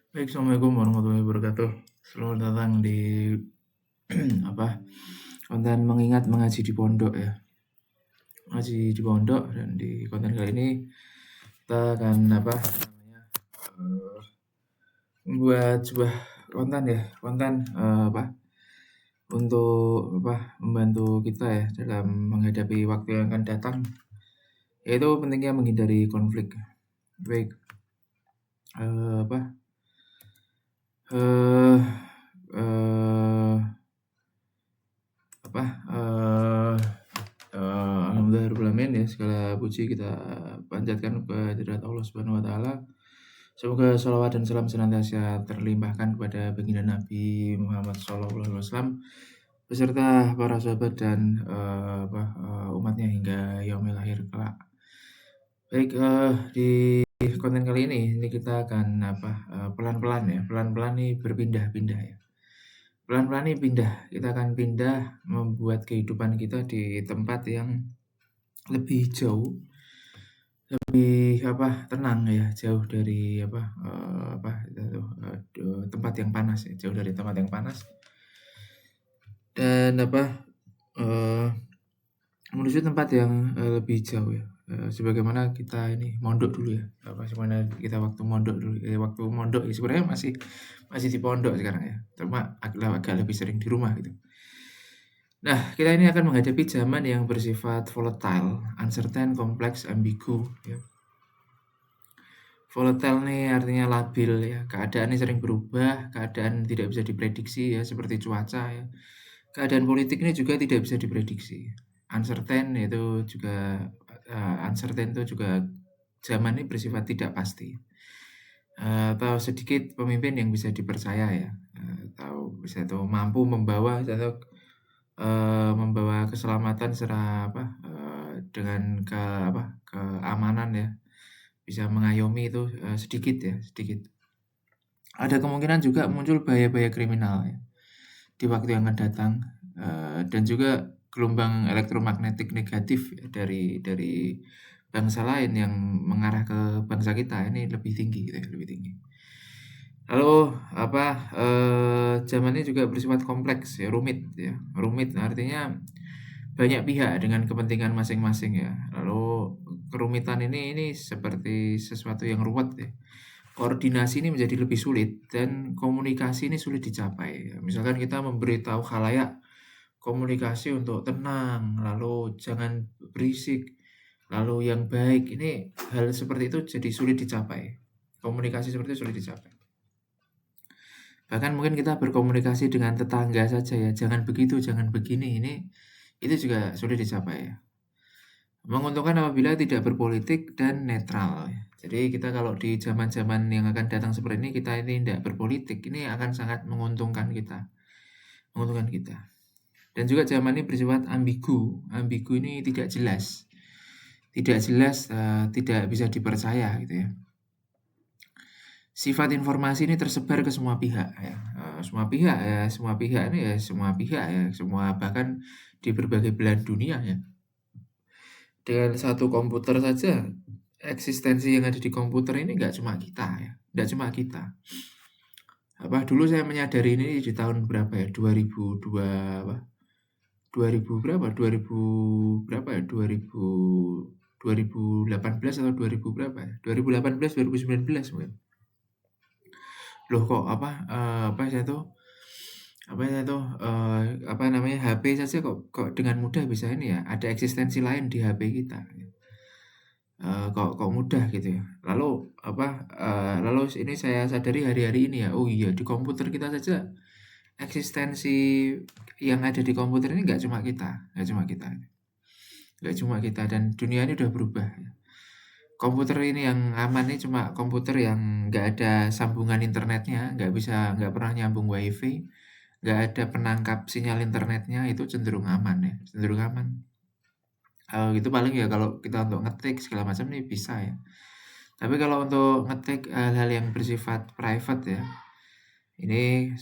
Baik, Assalamualaikum warahmatullahi wabarakatuh. Selamat datang di apa konten mengingat mengaji di pondok ya. Mengaji di pondok dan di konten kali ini kita akan eh, membuat sebuah konten ya, konten untuk membantu kita ya dalam menghadapi waktu yang akan datang, yaitu pentingnya menghindari konflik. Baik, eh, apa eh eh, apa eh Alhamdulillahirobbilalamin ya, segala puji kita panjatkan kehadirat Allah Subhanahu wa taala. Semoga sholawat dan salam senantiasa terlimpahkan kepada baginda Nabi Muhammad SAW beserta para sahabat dan umatnya hingga yaumil akhir kelak. Baik, di konten kali ini kita akan pelan-pelan ya, pelan-pelan nih berpindah-pindah ya. Pelan-pelan nih pindah, kita akan pindah membuat kehidupan kita di tempat yang lebih jauh, lebih tenang ya, jauh dari tempat yang panas ya, jauh dari tempat yang panas dan eee, menuju tempat yang, lebih jauh ya, sebagaimana kita ini mondok dulu ya, sebagaimana kita waktu mondok ya, sebenarnya masih di pondok sekarang ya, cuma agak lebih sering di rumah gitu. Nah, kita ini akan menghadapi zaman yang bersifat volatile, uncertain, kompleks, ambigu ya. Volatile nih artinya labil ya, keadaan ini sering berubah, keadaan tidak bisa diprediksi ya, seperti cuaca ya. Keadaan politik ini juga tidak bisa diprediksi. Uncertain itu juga uncertain itu juga zaman ini bersifat tidak pasti. Atau sedikit pemimpin yang bisa dipercaya ya, atau mampu membawa keselamatan secara dengan keamanan ya, bisa mengayomi itu, sedikit ya, sedikit. Ada kemungkinan juga muncul bahaya-bahaya kriminal ya, di waktu yang akan datang, dan juga gelombang elektromagnetik negatif ya, dari bangsa lain yang mengarah ke bangsa kita ini lebih tinggi gitu ya, lebih tinggi. Lalu zaman ini juga bersifat kompleks ya, rumit ya. Rumit artinya banyak pihak dengan kepentingan masing-masing ya. Lalu kerumitan ini seperti sesuatu yang ruwet ya. Koordinasi ini menjadi lebih sulit dan komunikasi ini sulit dicapai. Misalkan kita memberitahu khalayak komunikasi untuk tenang, lalu jangan berisik, lalu yang baik. Ini hal seperti itu jadi sulit dicapai. Komunikasi seperti itu sulit dicapai. Bahkan mungkin kita berkomunikasi dengan tetangga saja ya, jangan begitu, jangan begini, itu juga sulit dicapai ya. Menguntungkan apabila tidak berpolitik dan netral ya. Jadi kita kalau di zaman-zaman yang akan datang seperti ini, kita ini tidak berpolitik, ini akan sangat menguntungkan kita. Menguntungkan kita. Dan juga zaman ini bersifat ambigu. Ambigu ini tidak jelas. Tidak jelas, tidak bisa dipercaya gitu ya. Sifat informasi ini tersebar ke semua pihak ya, semua pihak ini ya, semua bahkan di berbagai belahan dunia ya. Dengan satu komputer saja, eksistensi yang ada di komputer ini nggak cuma kita ya, nggak cuma kita. Dulu saya menyadari ini di tahun berapa ya, 2002 2000 berapa, 2000 berapa ya, 2018 atau 2000 berapa ya, 2018, 2019 mungkin. Loh kok HP saja kok dengan mudah bisa ini ya, ada eksistensi lain di HP kita, kok mudah gitu ya. Lalu ini saya sadari hari-hari ini ya, oh iya di komputer kita saja eksistensi yang ada di komputer ini nggak cuma kita dan dunia ini udah berubah ya. Komputer ini yang aman ini cuma komputer yang nggak ada sambungan internetnya, nggak pernah nyambung WiFi, nggak ada penangkap sinyal internetnya, itu cenderung aman ya, cenderung aman. Itu paling ya kalau kita untuk ngetik segala macam nih bisa ya. Tapi kalau untuk ngetik hal-hal yang bersifat private ya, ini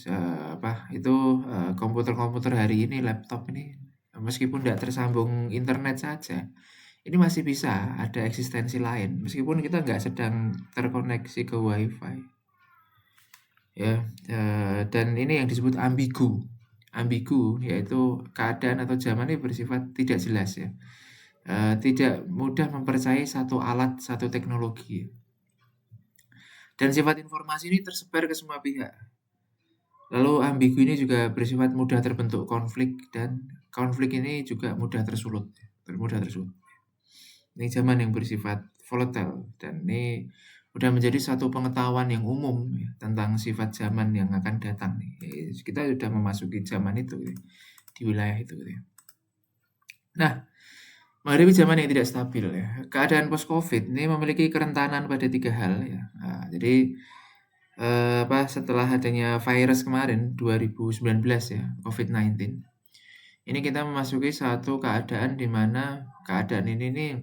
komputer-komputer hari ini, laptop ini, meskipun nggak tersambung internet saja, ini masih bisa ada eksistensi lain, meskipun kita nggak sedang terkoneksi ke WiFi. ya, dan ini yang disebut ambigu. Ambigu yaitu keadaan atau zaman ini bersifat tidak jelas ya, tidak mudah mempercayai satu alat, satu teknologi, dan sifat informasi ini tersebar ke semua pihak. Lalu ambigu ini juga bersifat mudah terbentuk konflik dan konflik ini juga mudah tersulut. Ini zaman yang bersifat volatile dan ini udah menjadi satu pengetahuan yang umum ya, tentang sifat zaman yang akan datang nih. Kita sudah memasuki zaman itu ya, di wilayah itu ya. Nah, menghadapi zaman yang tidak stabil ya, keadaan post-COVID ini memiliki kerentanan pada 3 hal ya. Nah, jadi setelah adanya virus kemarin 2019 ya, COVID-19, ini kita memasuki satu keadaan di mana keadaan ini nih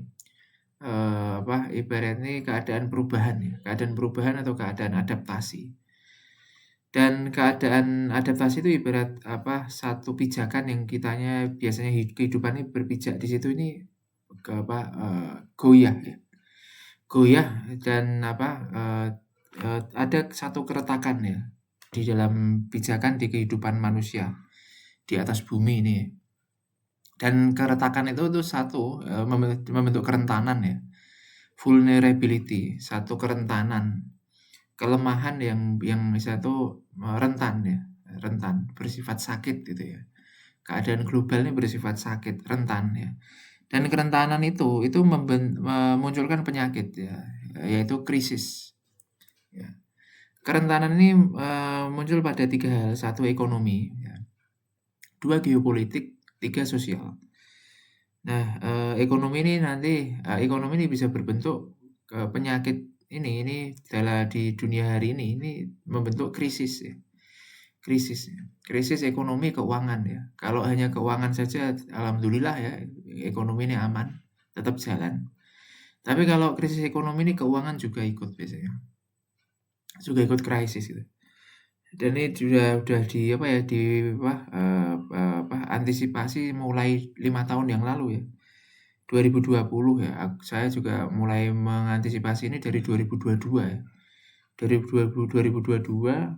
ibaratnya keadaan perubahan atau keadaan adaptasi. Dan keadaan adaptasi itu ibarat satu pijakan yang kitanya biasanya kehidupannya berpijak di situ ini goyah ya. Goyah dan ada satu keretakan ya di dalam pijakan di kehidupan manusia di atas bumi ini. Dan keretakan itu tuh satu membentuk kerentanan ya. Vulnerability, satu kerentanan, kelemahan yang satu rentan ya, rentan, bersifat sakit gitu ya. Keadaan global ini bersifat sakit, rentan ya. Dan kerentanan itu memunculkan penyakit ya, yaitu krisis. Ya. Kerentanan ini muncul pada 3 hal, 1 ekonomi, ya. 2 geopolitik, 3 sosial. Nah, ekonomi ini bisa berbentuk penyakit ini di dunia hari ini membentuk krisis ya. Krisis ekonomi keuangan ya. Kalau hanya keuangan saja alhamdulillah ya, ekonomi ini aman, tetap jalan. Tapi kalau krisis ekonomi ini keuangan juga ikut biasanya. Juga ikut krisis gitu. Dan ini sudah antisipasi mulai 5 tahun yang lalu ya. 2020 ya, saya juga mulai mengantisipasi ini dari 2022 ya. Dari 2022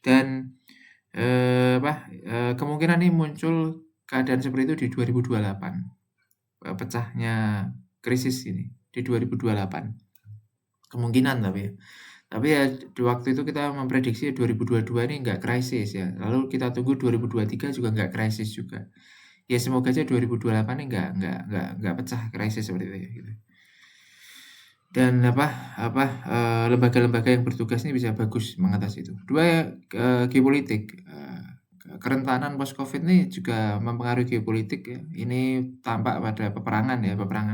dan kemungkinan ini muncul keadaan seperti itu di 2028. Pecahnya krisis ini di 2028. Kemungkinan tapi ya di waktu itu kita memprediksi 2022 ini nggak krisis ya. Lalu kita tunggu 2023 juga nggak krisis juga. Ya semoga aja 2028 ini nggak pecah krisis seperti itu ya gitu. Dan lembaga-lembaga yang bertugas ini bisa bagus mengatasi itu. 2 geopolitik. Kerentanan post Covid ini juga mempengaruhi geopolitik ya. Ini tampak pada peperangan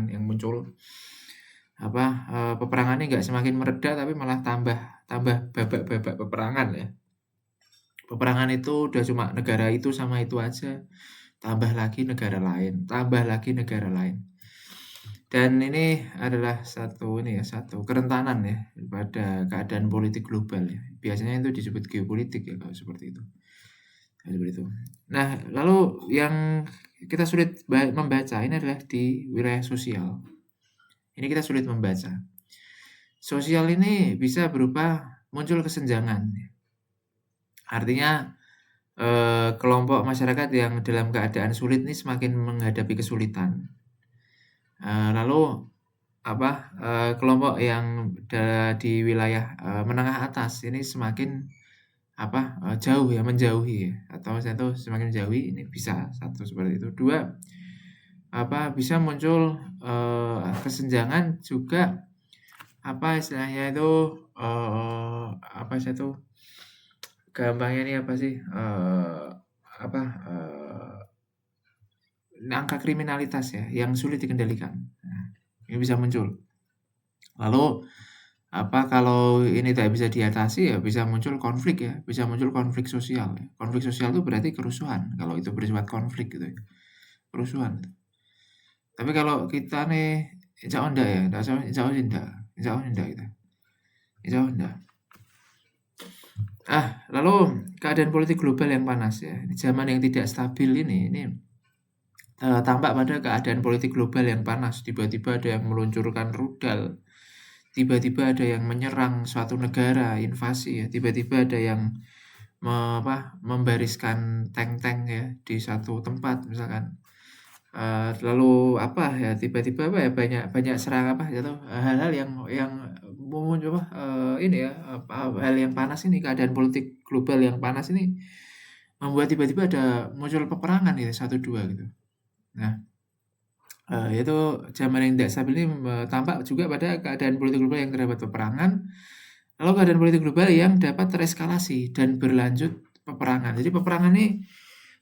yang muncul. Peperangan ini nggak semakin mereda tapi malah tambah babak-babak peperangan ya. Peperangan itu udah cuma negara itu sama itu aja, tambah lagi negara lain. Dan ini adalah satu kerentanan ya pada keadaan politik global ya. Biasanya itu disebut geopolitik ya kalau seperti itu. Nah, lalu yang kita sulit membaca ini adalah di wilayah sosial. Ini kita sulit membaca. Sosial ini bisa berupa muncul kesenjangan. Artinya kelompok masyarakat yang dalam keadaan sulit ini semakin menghadapi kesulitan. Lalu kelompok yang di wilayah menengah atas ini semakin menjauhi ya, atau semakin menjauhi ini bisa satu seperti itu. 2 bisa muncul kesenjangan juga istilahnya itu gampangnya ini angka kriminalitas ya yang sulit dikendalikan. Nah, ini bisa muncul. Lalu kalau ini tidak bisa diatasi ya bisa muncul konflik ya, bisa muncul konflik sosial ya. Konflik sosial itu berarti kerusuhan kalau itu bersifat konflik gitu ya. Kerusuhan. Tapi kalau kita nih insya Allah enggak gitu. Lalu keadaan politik global yang panas ya. Di zaman yang tidak stabil ini tampak pada keadaan politik global yang panas. Tiba-tiba ada yang meluncurkan rudal, tiba-tiba ada yang menyerang suatu negara, invasi ya, tiba-tiba ada yang membariskan tank-tank ya di satu tempat misalkan. Lalu apa ya, tiba-tiba apa ya, banyak banyak serang apa gitu, hal-hal yang muncul ini ya, hal yang panas ini, keadaan politik global yang panas ini membuat tiba-tiba ada muncul peperangan gitu, 1, 2 gitu. Nah, itu zaman yang tidak stabil ini tampak juga pada keadaan politik global yang terdapat peperangan, lalu keadaan politik global yang dapat tereskalasi dan berlanjut peperangan. Jadi peperangan ini,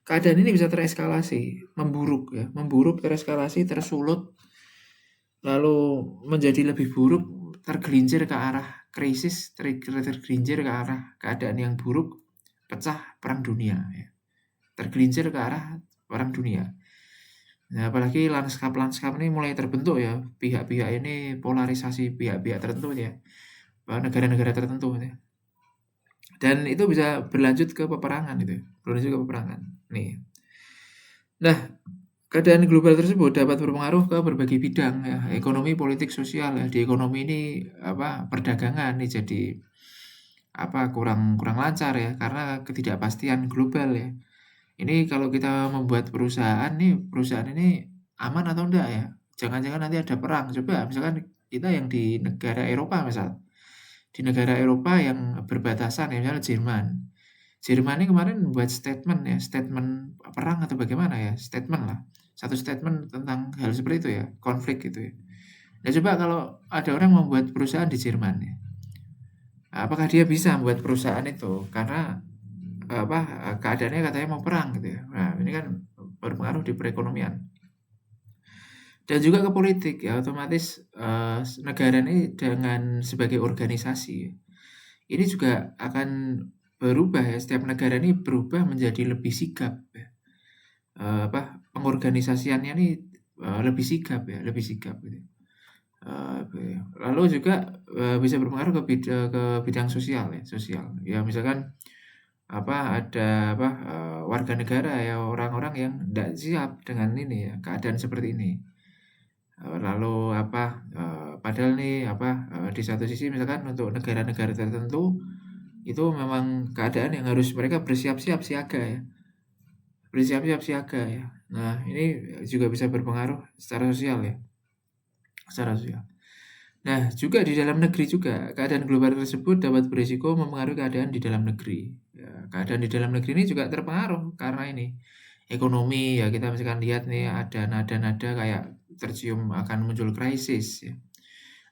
keadaan ini bisa tereskalasi, memburuk ya, memburuk, tereskalasi, tersulut, lalu menjadi lebih buruk, tergelincir ke arah krisis, tergelincir ke arah keadaan yang buruk, pecah perang dunia ya. Tergelincir ke arah perang dunia. Nah, apalagi lanskap-lanskap ini mulai terbentuk ya, pihak-pihak ini polarisasi pihak-pihak tertentu ya, negara-negara tertentu ya. Dan itu bisa berlanjut ke peperangan gitu, berlanjut ke peperangan. Nih. Nah, keadaan global tersebut dapat berpengaruh ke berbagai bidang ya, ekonomi, politik, sosial ya. Di ekonomi ini perdagangan ini jadi kurang lancar ya, karena ketidakpastian global ya. Ini kalau kita membuat perusahaan nih, perusahaan ini aman atau enggak ya? Jangan-jangan nanti ada perang. Coba misalkan kita yang di negara Eropa misal. Di negara Eropa yang berbatasan ya, misalnya Jerman. Jerman ini kemarin buat statement ya, statement perang atau bagaimana ya, statement lah. Satu statement tentang hal seperti itu ya, konflik gitu ya. Nah, coba kalau ada orang membuat perusahaan di Jerman ya. Apakah dia bisa membuat perusahaan itu? Karena keadaannya katanya mau perang gitu ya. Nah, ini kan berpengaruh di perekonomian. Dan juga ke politik ya, otomatis negara ini dengan sebagai organisasi, ini juga akan berubah ya, setiap negara ini berubah menjadi lebih sigap ya. Pengorganisasiannya ini lebih sigap ya, lebih sigap gitu. Lalu juga bisa berpengaruh ke bidang sosial ya, sosial. Ya misalkan ada warga negara ya, orang-orang yang tidak siap dengan ini ya, keadaan seperti ini. Lalu padahal nih di satu sisi misalkan untuk negara-negara tertentu itu memang keadaan yang harus mereka bersiap-siap siaga ya. Bersiap-siap siaga ya. Nah, ini juga bisa berpengaruh secara sosial ya. Secara sosial. Nah, juga di dalam negeri juga, keadaan global tersebut dapat berisiko mempengaruhi keadaan di dalam negeri. Ya, keadaan di dalam negeri ini juga terpengaruh karena ini ekonomi ya, kita misalkan lihat nih ada nada-nada kayak tercium akan muncul krisis ya.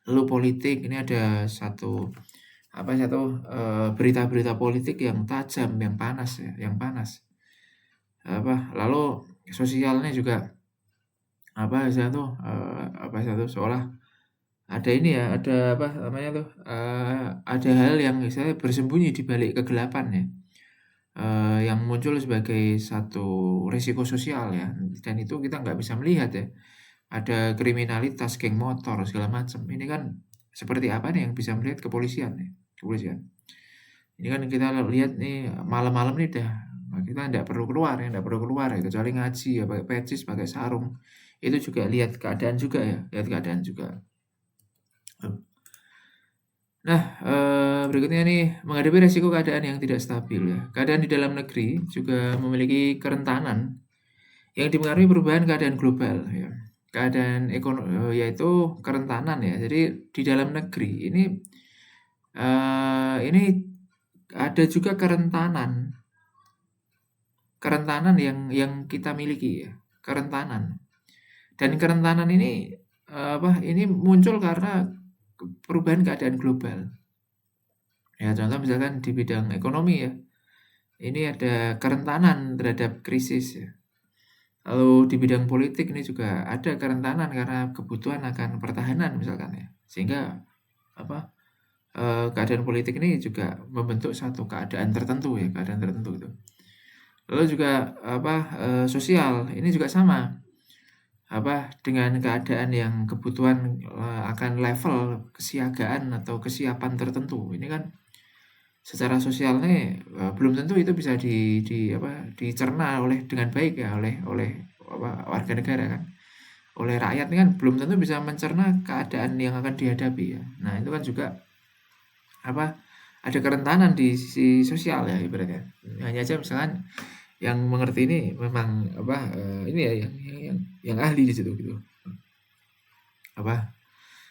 Lalu politik ini ada satu berita-berita politik yang tajam, yang panas ya, yang panas. Lalu sosialnya juga seolah ada ini ya, ada ada hal yang misalnya bersembunyi di balik kegelapan ya, yang muncul sebagai satu risiko sosial ya, dan itu kita nggak bisa melihat ya. Ada kriminalitas, geng motor, segala macam. Ini kan seperti apa nih yang bisa melihat kepolisian ya, kepolisian. Ini kan kita lihat nih malam-malam nih kita nggak perlu keluar ya, kecuali ngaji ya, pakai pecis, pakai sarung. Itu juga lihat keadaan juga ya, lihat keadaan juga. Nah, berikutnya nih, menghadapi resiko keadaan yang tidak stabil ya. Keadaan di dalam negeri juga memiliki kerentanan yang dipengaruhi perubahan keadaan global ya. Keadaan yaitu kerentanan ya. Jadi di dalam negeri ini ada juga kerentanan yang kita miliki ya, kerentanan. Dan kerentanan ini ini muncul karena perubahan keadaan global. Ya, contoh misalkan di bidang ekonomi ya. Ini ada kerentanan terhadap krisis ya. Lalu di bidang politik ini juga ada kerentanan karena kebutuhan akan pertahanan misalkan ya. Sehingga keadaan politik ini juga membentuk satu keadaan tertentu ya, keadaan tertentu itu. Lalu juga sosial ini juga sama. Dengan keadaan yang kebutuhan akan level kesiagaan atau kesiapan tertentu. Ini kan secara sosialnya belum tentu itu bisa dicerna dengan baik ya oleh warga negara kan. oleh rakyat ini kan belum tentu bisa mencerna keadaan yang akan dihadapi ya. Nah, itu kan juga apa, ada kerentanan di sisi sosial ya ibaratnya. Hanya aja misalkan yang mengerti ini memang apa, ini ya yang ahli di situ gitu. Apa,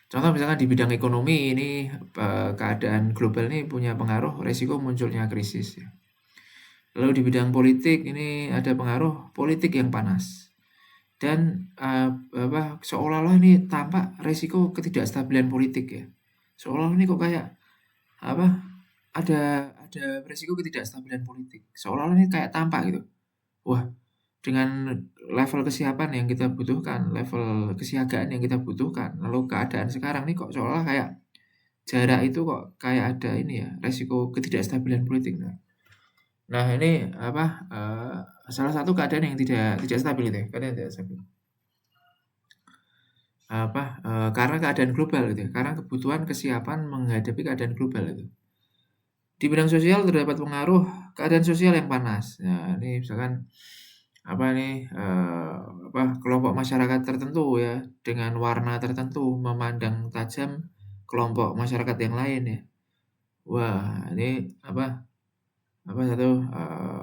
contoh misalkan di bidang ekonomi ini, keadaan global ini punya pengaruh resiko munculnya krisis ya. Lalu di bidang politik ini ada pengaruh politik yang panas. Dan, apa, seolah-olah ini tampak resiko ketidakstabilan politik ya. Seolah-olah ini kok kayak, apa, ada resiko ketidakstabilan politik. Seolah-olah ini kayak tampak gitu. Wah, dengan level kesiapan yang kita butuhkan, level kesiagaan yang kita butuhkan, lalu keadaan sekarang nih kok seolah kayak jarak itu kok kayak ada ini ya, resiko ketidakstabilan politik. Nah ini apa, salah satu keadaan yang tidak stabil itu ya, keadaan yang tidak stabil. Apa, karena keadaan global gitu ya, karena kebutuhan kesiapan menghadapi keadaan global itu. Di bidang sosial terdapat pengaruh keadaan sosial yang panas. Nah, ini misalkan apa nih, apa, kelompok masyarakat tertentu ya, dengan warna tertentu memandang tajam kelompok masyarakat yang lain ya. Wah, ini apa satu,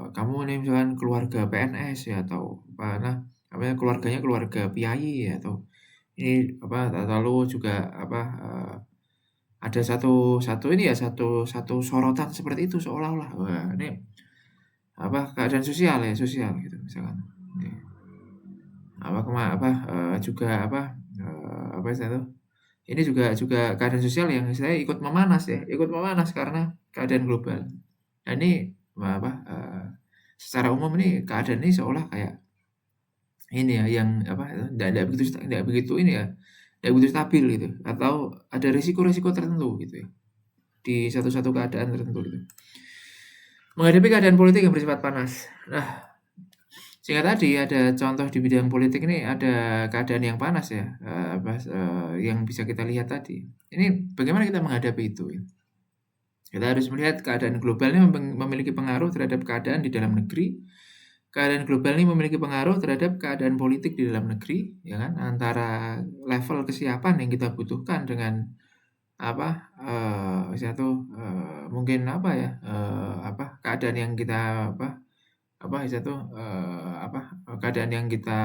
kamu nih misalkan keluarga PNS ya atau apa nah, namanya keluarganya keluarga piai ya atau ini apa, lalu juga apa, ada satu satu ini ya, satu satu sorotan seperti itu seolah-olah. Wah, ini apa, keadaan sosial ya, sosial gitu misalkan. Ini apa apa, juga apa, apa istilahnya tuh, ini juga keadaan sosial yang saya ikut memanas ya, ikut memanas karena keadaan global. Dan ini apa, secara umum ini keadaan ini seolah kayak ini ya, yang apa, nggak begitu ini ya, nggak begitu stabil gitu, atau ada risiko-risiko tertentu gitu ya, di satu-satu keadaan tertentu gitu. Menghadapi keadaan politik yang bersifat panas. Nah, sehingga tadi ada contoh di bidang politik ini ada keadaan yang panas ya, yang bisa kita lihat tadi. Ini bagaimana kita menghadapi itu ya. Kita harus melihat keadaan global ini memiliki pengaruh terhadap keadaan di dalam negeri. Keadaan global ini memiliki pengaruh terhadap keadaan politik di dalam negeri, ya kan? Antara level kesiapan yang kita butuhkan dengan apa, mungkin apa ya, keadaan yang kita keadaan yang kita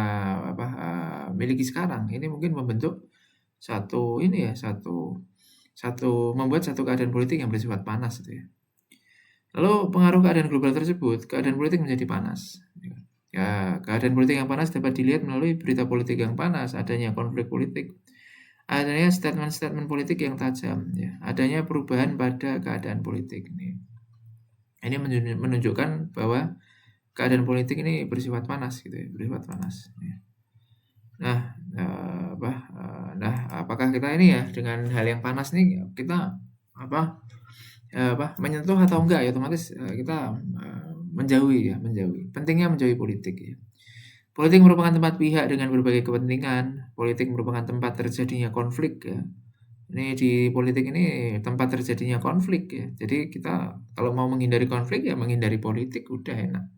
miliki sekarang. Ini mungkin membentuk satu ini ya, satu satu membuat satu keadaan politik yang bersifat panas gitu ya. Lalu pengaruh keadaan global tersebut, keadaan politik menjadi panas. Ya, keadaan politik yang panas dapat dilihat melalui berita politik yang panas, adanya konflik politik, adanya statement-statement politik yang tajam, ya, adanya perubahan pada keadaan politik ini. Ini menunjukkan bahwa keadaan politik ini bersifat panas gitu ya, bersifat panas. Ya. Nah, apakah kita ini ya dengan hal yang panas nih kita menyentuh atau enggak ya otomatis, kita, menjauhi ya, menjauhi. Pentingnya menjauhi politik ya. Politik merupakan tempat pihak dengan berbagai kepentingan, politik merupakan tempat terjadinya konflik ya. Ini di politik ini tempat terjadinya konflik ya. Jadi kita kalau mau menghindari konflik ya menghindari politik udah enak.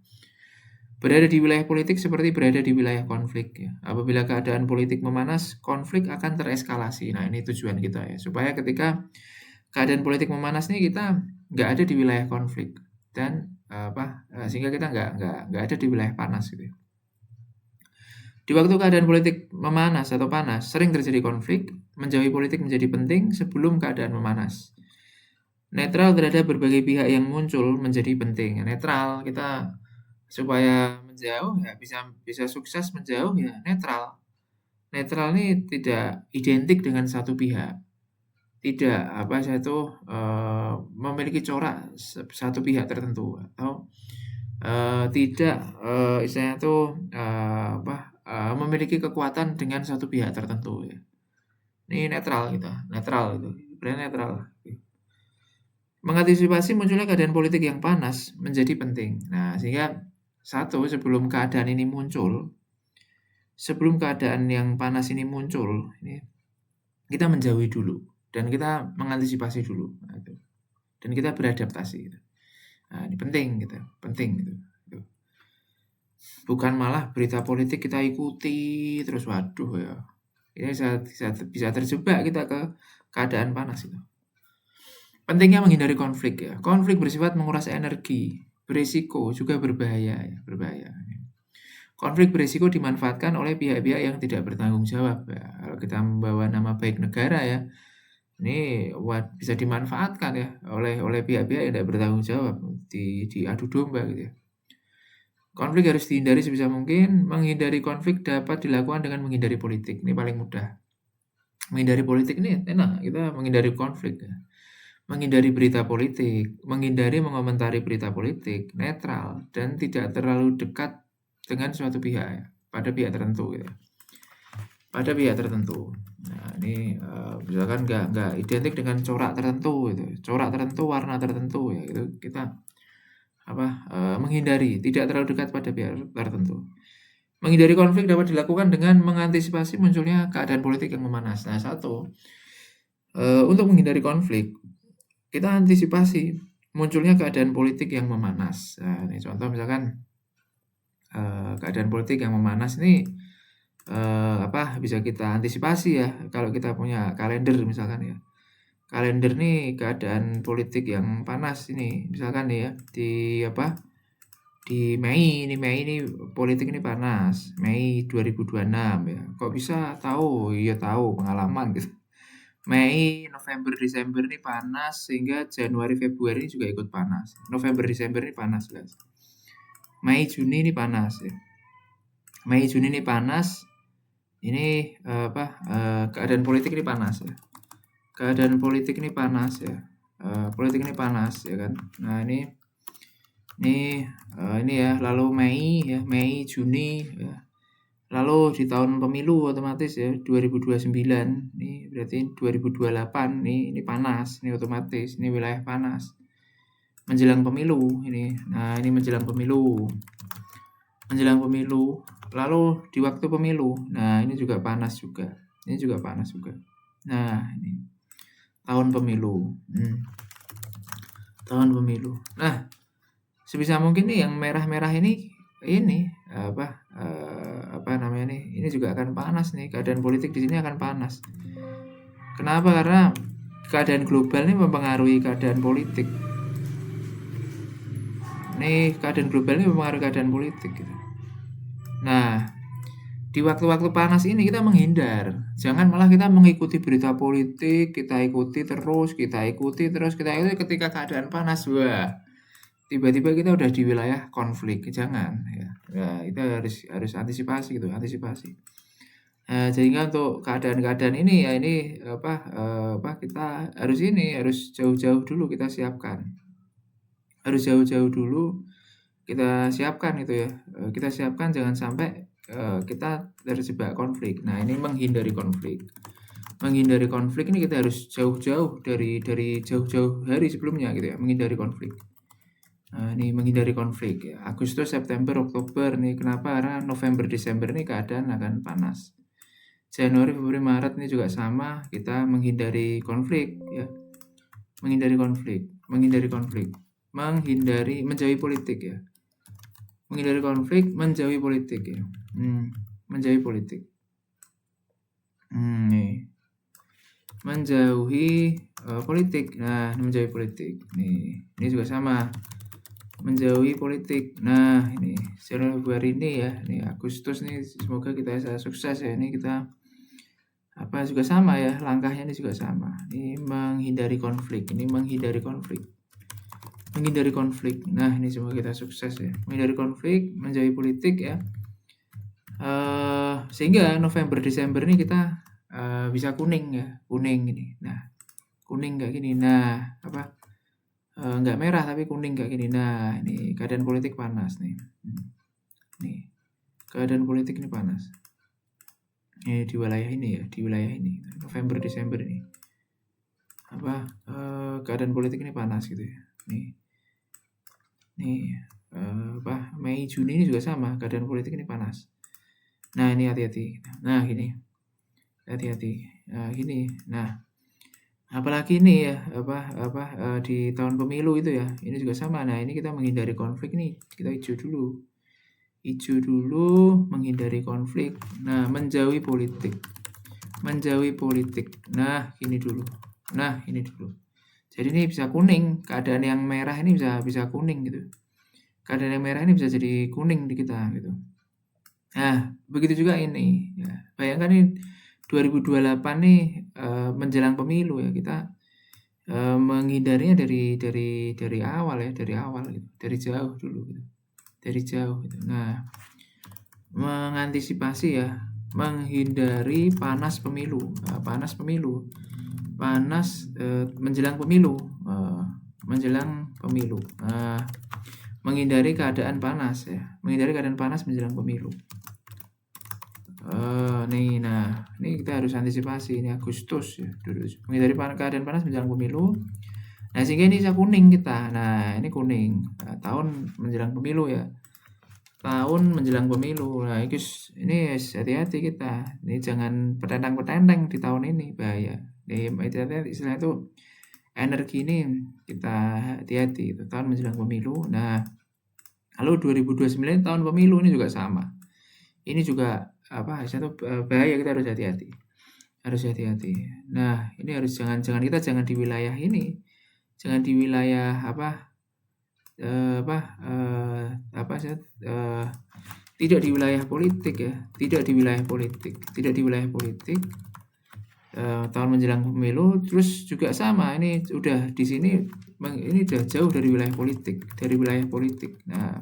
Berada di wilayah politik seperti berada di wilayah konflik ya. Apabila keadaan politik memanas, konflik akan tereskalasi. Nah, ini tujuan kita ya, supaya ketika keadaan politik memanas nih kita nggak ada di wilayah konflik dan sehingga kita nggak ada di wilayah panas gitu ya. Di waktu keadaan politik memanas atau panas, sering terjadi konflik, menjauhi politik menjadi penting sebelum keadaan memanas. Netral terhadap berbagai pihak yang muncul menjadi penting. Netral kita supaya menjauh ya bisa sukses menjauh ya netral. Netral ini tidak identik dengan satu pihak. Tidak memiliki corak satu pihak tertentu atau tidak, istilahnya tuh, memiliki kekuatan dengan satu pihak tertentu ya. Ini netral kita, netral itu, sebenarnya netral. Mengantisipasi munculnya keadaan politik yang panas menjadi penting. Nah, sehingga sebelum keadaan ini muncul, sebelum keadaan yang panas ini muncul, ini kita menjauhi dulu dan kita mengantisipasi dulu, nah itu. Dan kita beradaptasi gitu. Nah, ini penting gitu, penting gitu. Bukan malah berita politik kita ikuti terus, waduh ya, ini bisa terjebak kita ke keadaan panas itu. Pentingnya menghindari konflik ya. Konflik bersifat menguras energi, berisiko juga berbahaya ya, berbahaya. Konflik berisiko dimanfaatkan oleh pihak-pihak yang tidak bertanggung jawab ya. Kalau kita membawa nama baik negara ya, ini bisa dimanfaatkan ya oleh pihak-pihak yang tidak bertanggung jawab, diadu domba gitu ya. Konflik harus dihindari sebisa mungkin. Menghindari konflik dapat dilakukan dengan menghindari politik. Ini paling mudah. Menghindari politik ini enak, kita menghindari konflik ya. Menghindari berita politik, menghindari mengomentari berita politik, netral, dan tidak terlalu dekat dengan suatu pihak ya, pada pihak tertentu gitu ya. Pada pihak tertentu. Nah, ini misalkan nggak identik dengan corak tertentu gitu. Corak tertentu, warna tertentu ya, itu kita menghindari, tidak terlalu dekat pada pihak tertentu. Menghindari konflik dapat dilakukan dengan mengantisipasi munculnya keadaan politik yang memanas. Nah, untuk menghindari konflik, kita antisipasi munculnya keadaan politik yang memanas. Nah, ini contoh misalkan keadaan politik yang memanas ini bisa kita antisipasi ya kalau kita punya kalender misalkan ya. Kalender nih keadaan politik yang panas ini misalkan nih ya di Mei ini politik ini panas, Mei 2026 ya. Kok bisa tahu? Ya tahu pengalaman gitu. Mei, November, Desember ini panas sehingga Januari, Februari ini juga ikut panas. November, Desember ini panas guys. Mei, Juni ini panas ya. Mei, Juni ini panas. Ini keadaan politik ini panas ya. Keadaan politik ini panas ya. Politik ini panas ya kan. Nah, ini ya, lalu Mei, Juni ya. Lalu di tahun pemilu otomatis ya 2029 ini berarti 2028 ini panas, ini otomatis ini wilayah panas. Menjelang pemilu ini. Nah, ini menjelang pemilu. Menjelang pemilu. Lalu di waktu pemilu. Nah, ini juga panas juga. Ini juga panas juga. Nah, ini tahun pemilu. Tahun pemilu. Nah, sebisa mungkin nih yang merah-merah ini namanya nih, ini juga akan panas nih, keadaan politik di sini akan panas. Kenapa? Karena keadaan global ini mempengaruhi keadaan politik. Nih, keadaan global ini mempengaruhi keadaan politik gitu. Nah, di waktu-waktu panas ini kita menghindar. Jangan malah kita mengikuti berita politik, kita ikuti terus ketika keadaan panas, wah, tiba-tiba kita udah di wilayah konflik. Jangan ya. Ya, itu harus antisipasi gitu, antisipasi. Sehingga untuk keadaan-keadaan ini ya ini kita harus jauh-jauh dulu kita siapkan. Harus jauh-jauh dulu kita siapkan itu ya. Kita siapkan jangan sampai kita terjebak konflik. Nah, ini menghindari konflik. Menghindari konflik ini kita harus jauh-jauh dari jauh-jauh hari sebelumnya gitu ya, menghindari konflik. Nah, ini menghindari konflik ya. Agustus, September, Oktober nih kenapa? Karena November, Desember ini keadaan akan panas. Januari, Februari, Maret ini juga sama, kita menghindari konflik ya. Menghindari konflik, menjauhi politik ya. Menghindari konflik, menjauhi politik ya. Menjauhi politik. Nih. Menjauhi politik. Nah, menjauhi politik. Nih, ini juga sama. Menjauhi politik. Nah, ini Januari Februari ini ya. Nih Agustus nih semoga kita bisa sukses ya. Ini kita juga sama ya, langkahnya ini juga sama. Ini menghindari konflik. Menghindari konflik. Nah, ini semoga kita sukses ya. Menghindari konflik, menjauhi politik ya. Sehingga November Desember ini kita bisa kuning ya, kuning ini. Nah, kuning kayak gini. Nah, nggak merah tapi kuning kayak gini. Nah, ini keadaan politik panas nih. Nih, keadaan politik ini panas. Ini di wilayah ini ya, November Desember ini. Keadaan politik ini panas gitu ya. Nih, Mei Juni ini juga sama, keadaan politik ini panas. Nah, ini hati-hati. Nah, gini. Hati-hati. Nah, gini. Nah, apalagi ini ya, di tahun pemilu itu ya. Ini juga sama. Nah, ini kita menghindari konflik nih. Kita hijau dulu. Hijau dulu, menghindari konflik. Nah, menjauhi politik. Menjauhi politik. Nah, ini dulu. Nah, ini dulu. Jadi ini bisa kuning. Keadaan yang merah ini bisa kuning gitu. Keadaan yang merah ini bisa jadi kuning di kita gitu. Nah, begitu juga ini. Ya, bayangkan nih 2028 nih menjelang pemilu ya, kita menghindarinya dari awal ya, dari awal gitu, dari jauh dulu gitu, dari jauh gitu. Nah, mengantisipasi ya, menghindari panas pemilu, panas pemilu, panas menjelang pemilu, menjelang pemilu. Menghindari keadaan panas ya, menghindari keadaan panas menjelang pemilu. Nih, nah, ini kita harus antisipasi ini Agustus ya, menghindari keadaan panas menjelang pemilu. Nah, sehingga ini bisa kuning kita. Nah, ini kuning. Nah, tahun menjelang pemilu ya. Tahun menjelang pemilu. Nah, ini hati-hati kita. Ini jangan petentang-petenteng di tahun ini, bahaya. Ini istilah itu energi ini kita hati-hati itu tahun menjelang pemilu. Nah, lalu 2029 tahun pemilu ini juga sama. Ini juga itu bahaya, kita harus hati-hati. Harus hati-hati. Nah, ini harus jangan di wilayah ini. Jangan di wilayah tidak di wilayah politik ya, tidak di wilayah politik tahun menjelang pemilu. Terus juga sama, ini udah di sini, ini udah jauh dari wilayah politik. Nah,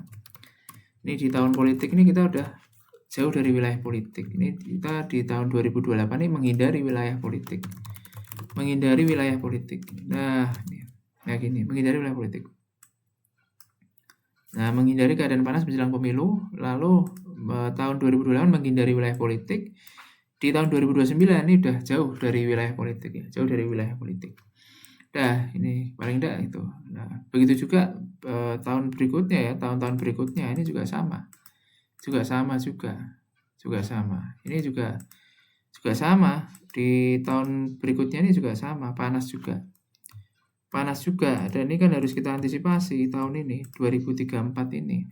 ini di tahun politik ini kita udah jauh dari wilayah politik. Ini kita di tahun 2028 ini menghindari wilayah politik. Nah, gini, menghindari wilayah politik. Nah, menghindari keadaan panas menjelang pemilu. Lalu tahun 2028 menghindari wilayah politik. Di tahun 2029 ini udah jauh dari wilayah politik ya, jauh dari wilayah politik. Nah, ini paling tidak itu. Nah, begitu juga tahun berikutnya ya, tahun-tahun berikutnya ini juga sama. Juga sama. Ini juga sama. Di tahun berikutnya ini juga sama, panas juga. Dan ini kan harus kita antisipasi tahun ini 2034 ini.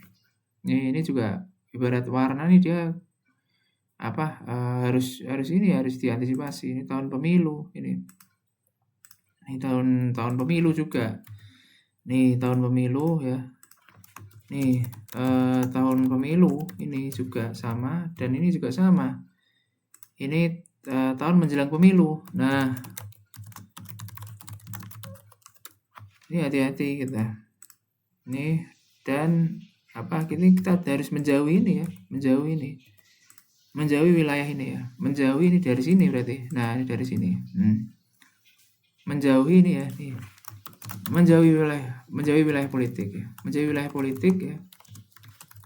Ini juga ibarat warna nih, dia harus diantisipasi. Ini tahun pemilu ini. Ini tahun pemilu juga. Nih tahun pemilu ya. Nih tahun pemilu ini juga sama, dan ini juga sama. Ini tahun menjelang pemilu. Nah, ini hati-hati kita. Nih, dan kita harus menjauhi ini ya, menjauhi wilayah ini ya, menjauhi ini dari sini berarti. Nah, ini dari sini. Menjauhi ini ya, nih. Menjauhi wilayah politik ya. Menjauhi wilayah politik ya.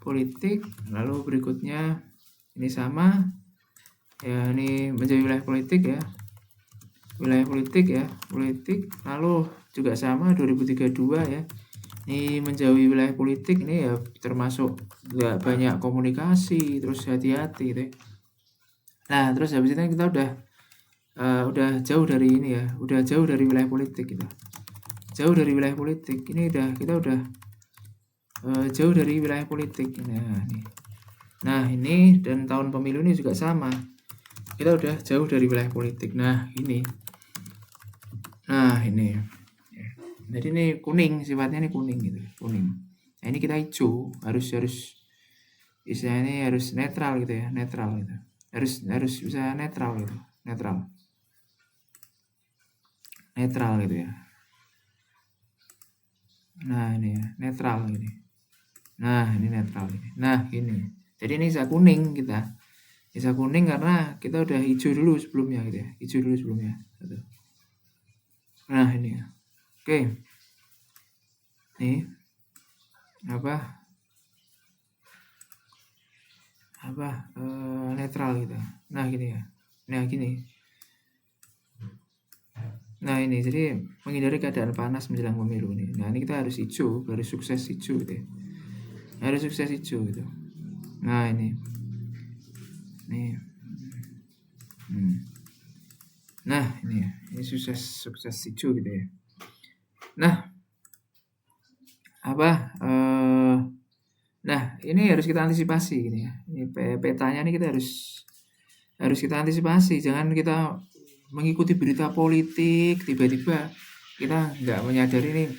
Politik, lalu berikutnya ini sama. Ya, ini menjauhi wilayah politik ya. Politik, lalu juga sama 2032 ya. Ini menjauhi wilayah politik ini ya, termasuk nggak banyak komunikasi, terus hati-hati gitu ya. Nah, terus habis itu kita udah jauh dari ini ya, udah jauh dari wilayah politik kita. Jauh dari wilayah politik. Ini kita udah jauh dari wilayah politik. Nah, ini dan tahun pemilu ini juga sama. Kita udah jauh dari wilayah politik. Nah, ini. Jadi ini kuning, sifatnya ini kuning gitu, kuning. Nah, ini kita hijau, harus istilahnya harus netral gitu ya, netral gitu. Harus bisa netral gitu, netral gitu ya. Nah, ini ya, netral ini. Nah, ini netral ini. Nah, ini. Jadi ini bisa kuning kita. Bisa kuning karena kita udah hijau dulu sebelumnya gitu ya. Hijau dulu sebelumnya. Gitu. Nah, ini ya. Oke. Nih. Netral gitu. Nah, gini ya. Nah, gini. Nah, ini jadi menghindari keadaan panas menjelang pemilu ini. Nah, ini kita harus hijau, harus sukses hijau gitu ya. Harus sukses hijau gitu. Nah, ini. Nih. Nah, ini ya. Ini sukses hijau gitu ya. Nah, Nah, ini harus kita antisipasi ini ya. Ini petanya ini kita harus harus kita antisipasi. Jangan kita mengikuti berita politik, tiba-tiba kita nggak menyadari nih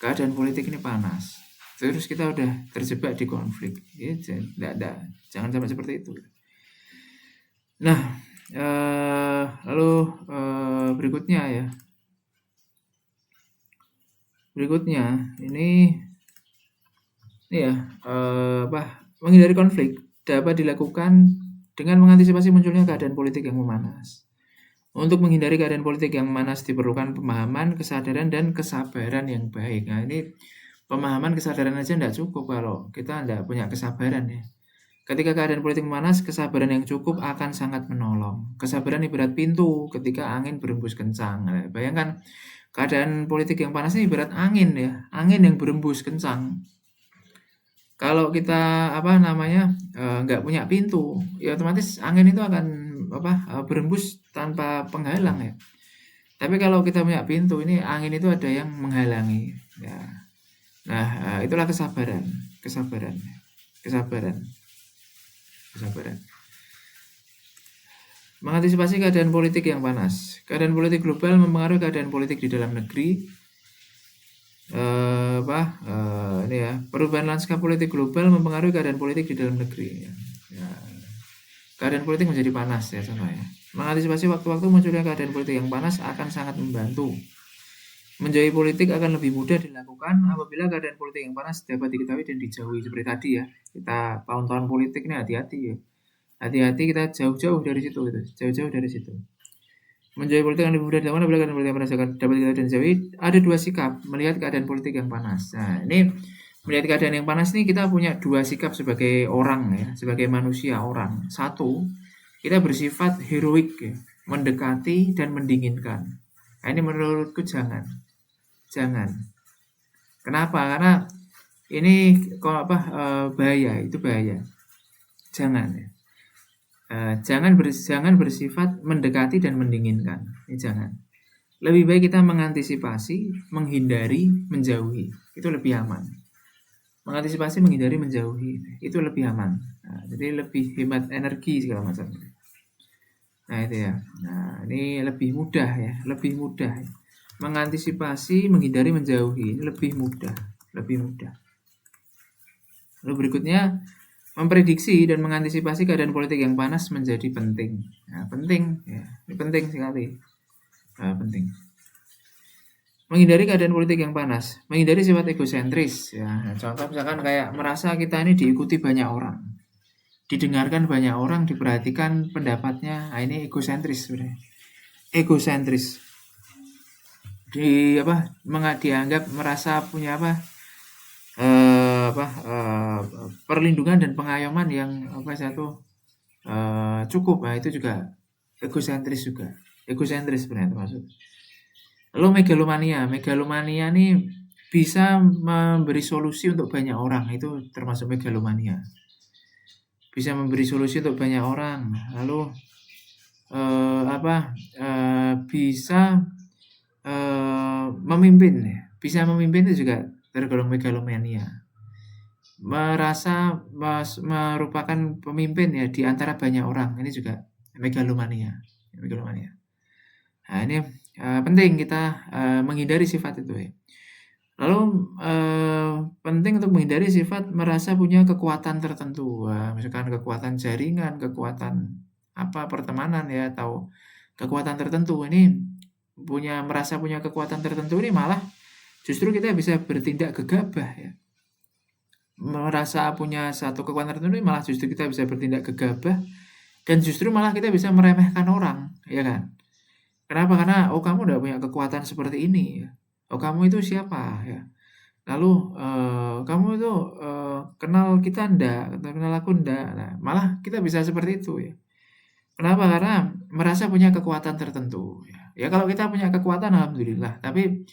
keadaan politik ini panas. Terus kita udah terjebak di konflik. Ya, jangan sampai seperti itu. Nah, lalu berikutnya ya. Berikutnya ini ya menghindari konflik dapat dilakukan dengan mengantisipasi munculnya keadaan politik yang memanas. Untuk menghindari keadaan politik yang memanas diperlukan pemahaman, kesadaran, dan kesabaran yang baik. Nah, ini pemahaman, kesadaran aja tidak cukup kalau kita tidak punya kesabaran ya. Ketika keadaan politik memanas, kesabaran yang cukup akan sangat menolong. Kesabaran ibarat pintu ketika angin berembus kencang. Nah, bayangkan keadaan politik yang panas ini ibarat angin ya, angin yang berembus kencang. Kalau kita nggak punya pintu, ya otomatis angin itu akan berembus tanpa penghalang ya. Tapi kalau kita punya pintu, ini angin itu ada yang menghalangi. Ya. Nah, itulah kesabaran, kesabaran, kesabaran, kesabaran. Mengantisipasi keadaan politik yang panas. Keadaan politik global mempengaruhi keadaan politik di dalam negeri. Ini ya, perubahan lanskap politik global mempengaruhi keadaan politik di dalam negeri. Ya. Keadaan politik menjadi panas ya contohnya. Mengantisipasi waktu-waktu munculnya keadaan politik yang panas akan sangat membantu. Menjauhi politik akan lebih mudah dilakukan apabila keadaan politik yang panas dapat diketahui dan dijauhi. Seperti tadi ya, kita tahun-tahun politik ini hati-hati ya. Hati-hati, kita jauh-jauh dari situ gitu. Jauh-jauh dari situ. Menjauhi politik yang lebih mudah dilakukan apabila keadaan politik yang panas dapat diketahui dan dijauhi. Ada dua sikap melihat keadaan politik yang panas. Nah, ini melihat keadaan yang panas ini kita punya dua sikap sebagai orang ya, sebagai manusia orang. Satu, kita bersifat heroik ya, mendekati dan mendinginkan. Nah, ini menurutku jangan. Kenapa? Karena ini bahaya, itu bahaya. Jangan ya. Jangan bersifat mendekati dan mendinginkan. Ini jangan. Lebih baik kita mengantisipasi, menghindari, menjauhi. Itu lebih aman. Mengantisipasi, menghindari, menjauhi. Itu lebih aman. Nah, jadi lebih hemat energi segala macam. Nah, itu ya. Nah, ini lebih mudah ya, lebih mudah. Mengantisipasi, menghindari, menjauhi. Ini lebih mudah, lebih mudah. Lalu berikutnya, memprediksi dan mengantisipasi keadaan politik yang panas menjadi penting. Nah, penting ya, ini penting sekali. Nah, penting. Menghindari keadaan politik yang panas, menghindari sifat egosentris. Ya, contoh misalkan kayak merasa kita ini diikuti banyak orang, didengarkan banyak orang, diperhatikan pendapatnya. Nah, ini egosentris sebenarnya. Egosentris. Dianggap merasa punya perlindungan dan pengayoman yang cukup. Nah, itu juga egosentris juga. Egosentris sebenarnya termasuk. Lalu megalomania nih bisa memberi solusi untuk banyak orang, itu termasuk megalomania. Bisa memberi solusi untuk banyak orang. Lalu bisa memimpin ya. Bisa memimpin itu juga tergolong megalomania. Merasa merupakan pemimpin ya di antara banyak orang, ini juga megalomania. Nah, ini penting kita menghindari sifat itu ya. Lalu penting untuk menghindari sifat merasa punya kekuatan tertentu. Misalkan kekuatan jaringan, kekuatan pertemanan ya, atau kekuatan tertentu. Ini merasa punya kekuatan tertentu, ini malah justru kita bisa bertindak gegabah ya. Merasa punya satu kekuatan tertentu, ini malah justru kita bisa bertindak gegabah, dan justru malah kita bisa meremehkan orang, ya kan? Kenapa? Karena kamu udah punya kekuatan seperti ini ya. Kamu itu siapa ya? Lalu kamu itu kenal kita enggak? Kenal aku enggak? Nah, malah kita bisa seperti itu ya. Kenapa? Karena merasa punya kekuatan tertentu ya. Ya kalau kita punya kekuatan alhamdulillah, tapi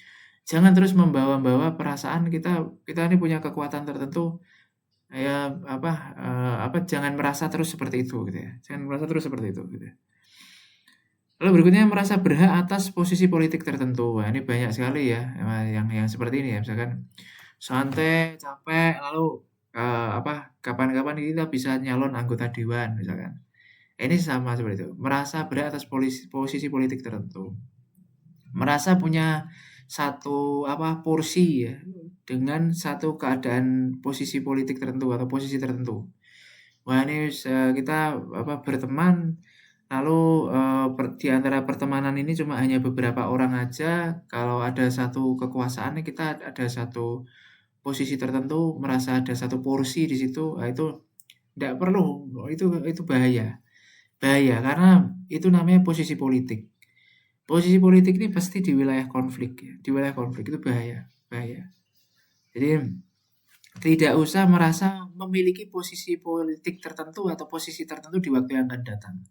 jangan terus membawa-bawa perasaan kita ini punya kekuatan tertentu ya, jangan merasa terus seperti itu gitu ya. Jangan merasa terus seperti itu gitu ya. Lalu berikutnya merasa berhak atas posisi politik tertentu. Wah, ini banyak sekali ya yang seperti ini ya. Misalkan santai, capek, lalu kapan-kapan kita bisa nyalon anggota dewan misalkan. Ini sama seperti itu, merasa berat atas posisi politik tertentu, merasa punya satu porsi ya, dengan satu keadaan posisi politik tertentu atau posisi tertentu. Wah ini kita berteman lalu, di antara pertemanan ini cuma hanya beberapa orang aja, kalau ada satu kekuasaan kita ada satu posisi tertentu, merasa ada satu porsi di situ, itu nggak perlu, itu bahaya. Bahaya karena itu namanya posisi politik. Posisi politik ini pasti di wilayah konflik ya, di wilayah konflik itu bahaya, bahaya. Jadi tidak usah merasa memiliki posisi politik tertentu atau posisi tertentu di waktu yang akan datang.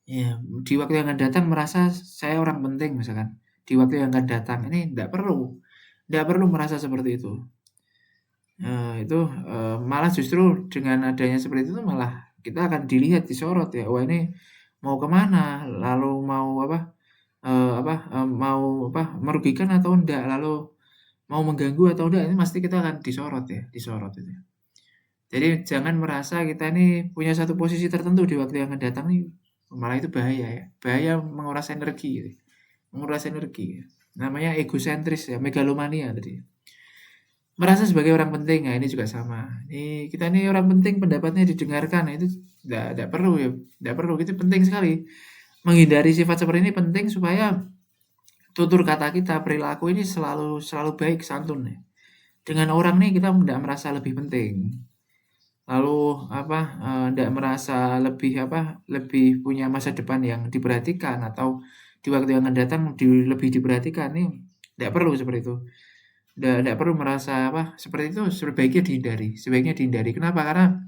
Ya, di waktu yang akan datang merasa saya orang penting misalkan, di waktu yang akan datang ini tidak perlu merasa seperti itu. Malah justru dengan adanya seperti itu malah kita akan dilihat, disorot ya, wah ini mau kemana, lalu mau merugikan atau enggak, lalu mau mengganggu atau enggak, ini pasti kita akan disorot ya, disorot itu. Jadi jangan merasa kita ini punya satu posisi tertentu di waktu yang akan datang nih, malah itu bahaya ya, bahaya menguras energi gitu. Menguras energi. Namanya egosentris ya, megalomania tadi. Merasa sebagai orang penting, nah ini juga sama. Kita ini orang penting, pendapatnya didengarkan, nah itu tidak perlu ya, tidak perlu, itu penting sekali. Menghindari sifat seperti ini penting supaya tutur kata kita, perilaku ini selalu baik, santun ya. Dengan orang nih kita tidak merasa lebih penting. Lalu tidak merasa lebih punya masa depan yang diperhatikan atau di waktu yang akan datang lebih diperhatikan nih, tidak perlu seperti itu. Tidak perlu merasa seperti itu, sebaiknya dihindari. Kenapa? Karena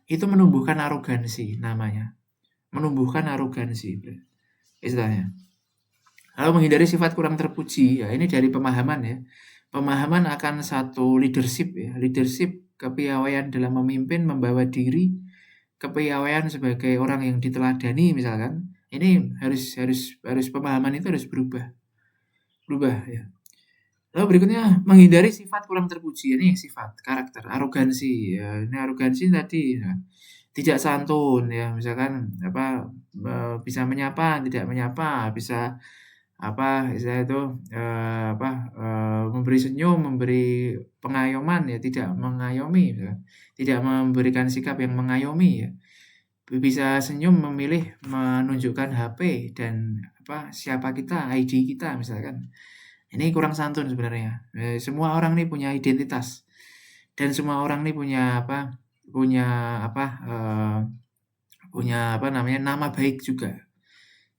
itu menumbuhkan arogansi namanya. Menumbuhkan arogansi istilahnya. Lalu menghindari sifat kurang terpuji, ya ini dari pemahaman ya. Pemahaman akan satu leadership ya, leadership, kepiawaian dalam memimpin, membawa diri, kepiawaian sebagai orang yang diteladani misalkan. Ini harus pemahaman itu harus berubah ya. Lalu berikutnya menghindari sifat kurang terpuji, ini sifat karakter arogansi ya. Ini arogansi tadi ya, tidak santun ya, misalkan bisa menyapa tidak menyapa, bisa istilah itu memberi senyum, memberi pengayoman ya, tidak mengayomi ya, tidak memberikan sikap yang mengayomi ya. Bisa senyum memilih menunjukkan HP dan siapa kita, ID kita misalkan. Ini kurang santun sebenarnya. Semua orang nih punya identitas dan semua orang nih punya nama baik juga.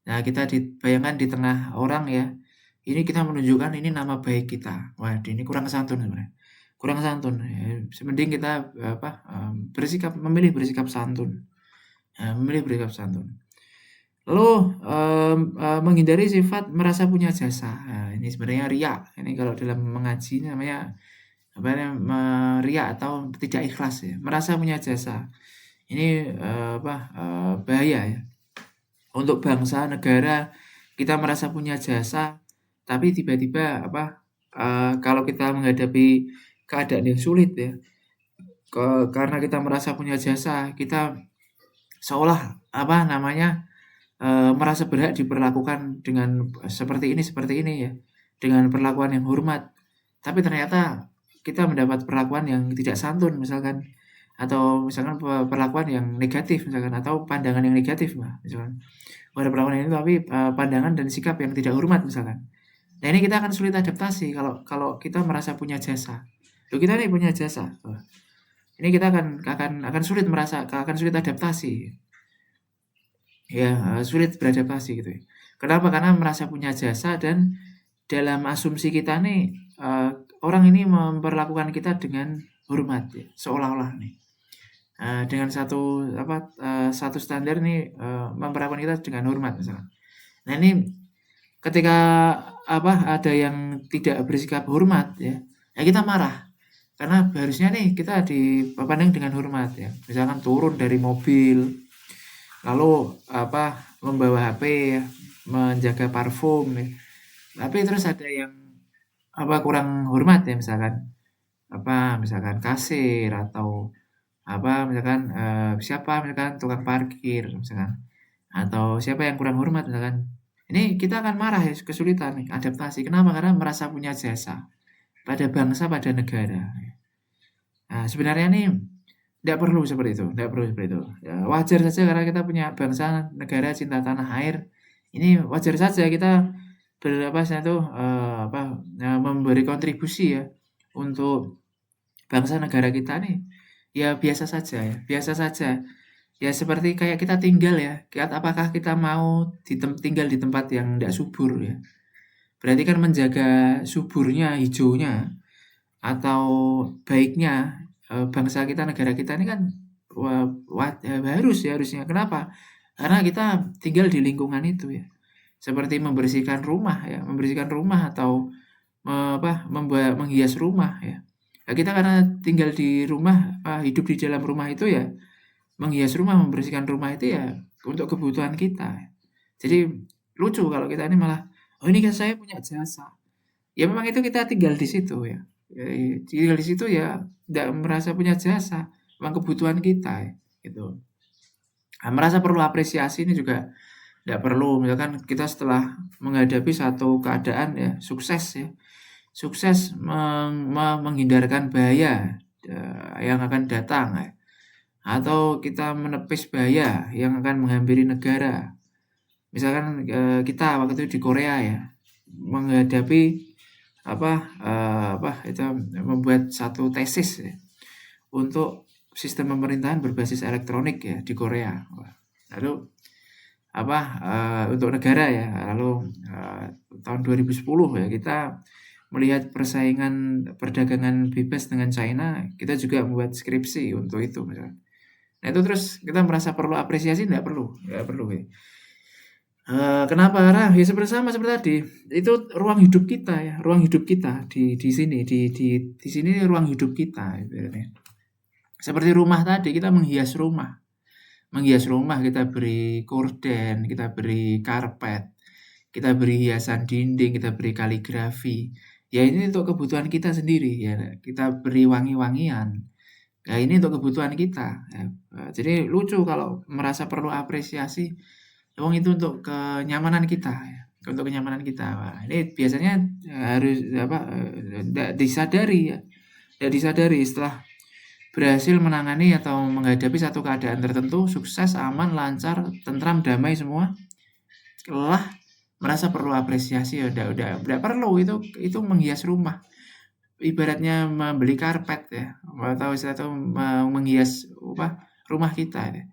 Nah, kita bayangkan di tengah orang ya, ini kita menunjukkan ini nama baik kita. Wah, ini kurang santun sebenarnya. Kurang santun. Mending kita memilih bersikap santun. Memilih bersikap santun. Lalu menghindari sifat merasa punya jasa. Nah, ini sebenarnya riya. Ini kalau dalam mengaji namanya riya atau tidak ikhlas ya. Merasa punya jasa. Ini bahaya ya. Untuk bangsa negara kita merasa punya jasa, tapi tiba-tiba kalau kita menghadapi keadaan yang sulit ya, karena kita merasa punya jasa, kita seolah merasa berhak diperlakukan dengan seperti ini ya, dengan perlakuan yang hormat. Tapi ternyata kita mendapat perlakuan yang tidak santun misalkan, atau misalkan perlakuan yang negatif misalkan, atau pandangan yang negatif misalkan. Pada perlakuan ini tapi pandangan dan sikap yang tidak hormat misalkan. Nah ini kita akan sulit adaptasi kalau kita merasa punya jasa. Loh, kita nih punya jasa. Ini kita akan sulit adaptasi. Ya, sulit beradaptasi gitu ya. Kenapa? Karena merasa punya jasa dan dalam asumsi kita nih orang ini memperlakukan kita dengan hormat ya, seolah-olah nih. Dengan satu standar nih memperlakukan kita dengan hormat misalnya. Nah, ini ketika ada yang tidak bersikap hormat ya kita marah. Karena harusnya nih kita dipandang dengan hormat ya. Misalkan turun dari mobil, lalu membawa HP ya, menjaga parfum ya. Tapi terus ada yang kurang hormat ya misalkan, misalkan kasir atau misalkan, siapa misalkan tukang parkir misalkan, atau siapa yang kurang hormat misalkan. Ini kita akan marah ya, kesulitan nih adaptasi. Kenapa? Karena merasa punya jasa pada bangsa, pada negara. Nah, sebenarnya nih tidak perlu seperti itu, tidak perlu seperti itu. Ya, wajar saja karena kita punya bangsa, negara, cinta tanah air. Ini wajar saja kita memberi kontribusi ya untuk bangsa negara kita nih. Ya biasa saja ya, biasa saja. Ya seperti kayak kita tinggal ya, apakah kita mau tinggal di tempat yang tidak subur ya. Berarti kan menjaga suburnya, hijaunya, atau baiknya bangsa kita, negara kita ini kan harusnya. Kenapa? Karena kita tinggal di lingkungan itu ya. Seperti membersihkan rumah ya, atau menghias rumah ya. Nah, kita karena tinggal di rumah, hidup di dalam rumah itu ya, menghias rumah, membersihkan rumah itu ya untuk kebutuhan kita. Jadi lucu kalau kita ini malah, oh ini kan saya punya jasa. Ya memang itu kita tinggal di situ ya. Tinggal di situ ya tidak merasa punya jasa, memang kebutuhan kita ya, gitu. Nah, merasa perlu apresiasi ini juga tidak perlu. Misalkan kita setelah menghadapi satu keadaan ya, sukses menghindarkan bahaya yang akan datang ya. Atau kita menepis bahaya yang akan menghampiri negara. Misalkan kita waktu itu di Korea ya, menghadapi itu membuat satu tesis ya, untuk sistem pemerintahan berbasis elektronik ya di Korea. Lalu untuk negara ya, lalu tahun 2010 ya kita melihat persaingan perdagangan bebas dengan China, kita juga membuat skripsi untuk itu misalnya. Nah itu terus kita merasa perlu apresiasi, nggak perlu ya. Kenapa? Karena ya seperti tadi, itu ruang hidup kita ya, ruang hidup kita di sini, di sini ruang hidup kita ibaratnya. Seperti rumah tadi, kita menghias rumah, kita beri gorden, kita beri karpet, kita beri hiasan dinding, kita beri kaligrafi. Ya ini untuk kebutuhan kita sendiri ya, kita beri wangi-wangian. Ya ini untuk kebutuhan kita ya. Jadi lucu kalau merasa perlu apresiasi. Emang itu untuk kenyamanan kita ya, untuk kenyamanan kita. Wah, ini biasanya harus tidak disadari ya, tidak disadari setelah berhasil menangani atau menghadapi satu keadaan tertentu, sukses, aman, lancar, tentram, damai semua, lelah, merasa perlu apresiasi ya udah perlu. Itu menghias rumah, ibaratnya membeli karpet ya, atau menghias rumah kita ya.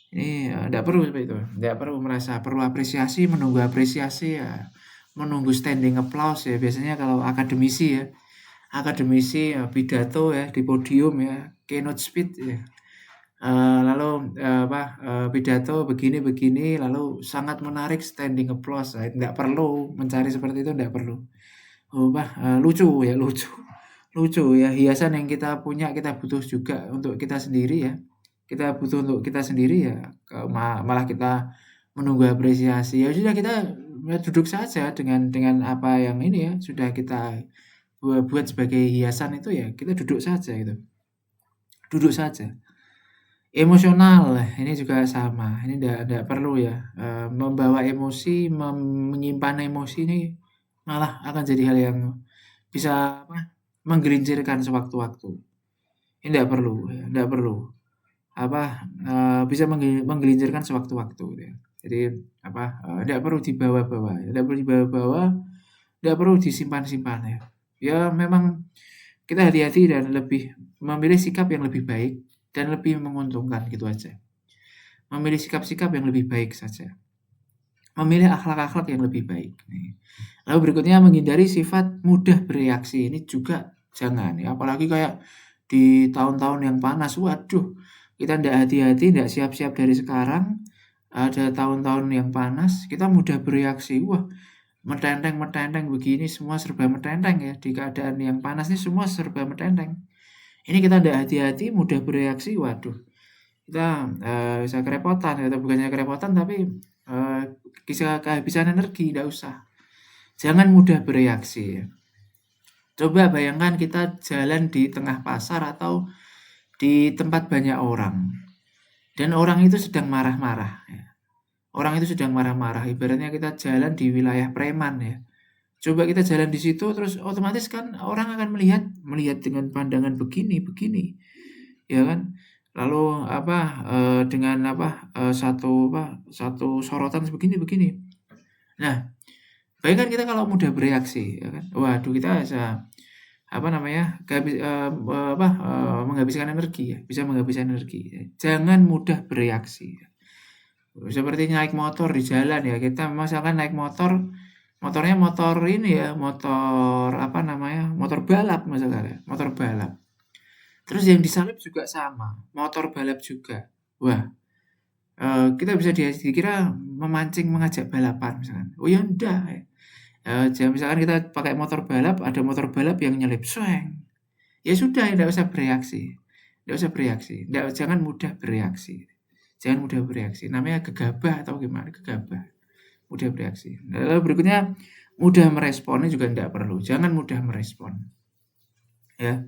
Ini tidak perlu seperti itu, tidak perlu merasa perlu apresiasi, menunggu apresiasi ya, menunggu standing applause ya. Biasanya kalau akademisi pidato ya di podium ya, keynote speech ya, lalu pidato begini lalu sangat menarik, standing applause. Tidak perlu mencari seperti itu, tidak perlu. Lucu ya, hiasan yang kita punya kita butuh juga untuk kita sendiri ya. Kita butuh untuk kita sendiri ya, malah kita menunggu apresiasi. Ya sudah, kita duduk saja dengan apa yang ini ya sudah kita buat sebagai hiasan itu ya, kita duduk saja gitu. Duduk saja. Emosional ini juga sama. Ini tidak perlu ya membawa emosi, menyimpan emosi ini malah akan jadi hal yang bisa menggelincirkan sewaktu-waktu. Ini tidak perlu ya, tidak perlu. Bisa menggelincirkan sewaktu-waktu ya. Jadi tidak perlu dibawa-bawa, tidak perlu disimpan-simpan ya. Ya memang kita hati-hati dan lebih memilih sikap yang lebih baik dan lebih menguntungkan gitu aja. Memilih sikap-sikap yang lebih baik saja. Memilih akhlak-akhlak yang lebih baik. Lalu berikutnya, menghindari sifat mudah bereaksi. Ini juga jangan ya, apalagi kayak di tahun-tahun yang panas. Waduh, kita tidak hati-hati, tidak siap-siap dari sekarang, ada tahun-tahun yang panas, kita mudah bereaksi. Wah, metenteng begini, semua serba metenteng ya. Di keadaan yang panas ini semua serba metenteng. Ini kita tidak hati-hati, mudah bereaksi. Waduh, kita bisa kerepotan, atau bukannya kerepotan, tapi bisa kehabisan energi. Tidak usah. Jangan mudah bereaksi ya. Coba bayangkan kita jalan di tengah pasar atau di tempat banyak orang, dan orang itu sedang marah-marah, ya. Orang itu sedang marah-marah, ibaratnya kita jalan di wilayah preman ya. Coba kita jalan di situ terus otomatis kan orang akan melihat melihat dengan pandangan begini begini, ya kan? Lalu apa, dengan apa, satu sorotan begini begini. Nah, bayangkan kita kalau mudah bereaksi, ya kan? Waduh, kita bisa apa namanya, menghabiskan energi ya, bisa menghabiskan energi. Jangan mudah bereaksi. Seperti naik motor di jalan ya, kita misalkan naik motor, motornya motor ini ya, motor apa namanya, motor balap misalkan ya, motor balap. Terus yang disalip juga sama, motor balap juga. Wah, kita bisa dikira memancing mengajak balapan misalkan. Oh ya enggak, misalkan kita pakai motor balap, ada motor balap yang nyelip, sweng. Ya sudah, tidak usah bereaksi. Tidak usah bereaksi. Jangan mudah bereaksi. Jangan mudah bereaksi. Namanya gegabah atau gimana? Gegabah. Mudah bereaksi. Lalu berikutnya, mudah meresponnya juga tidak perlu. Jangan mudah merespon. Ya.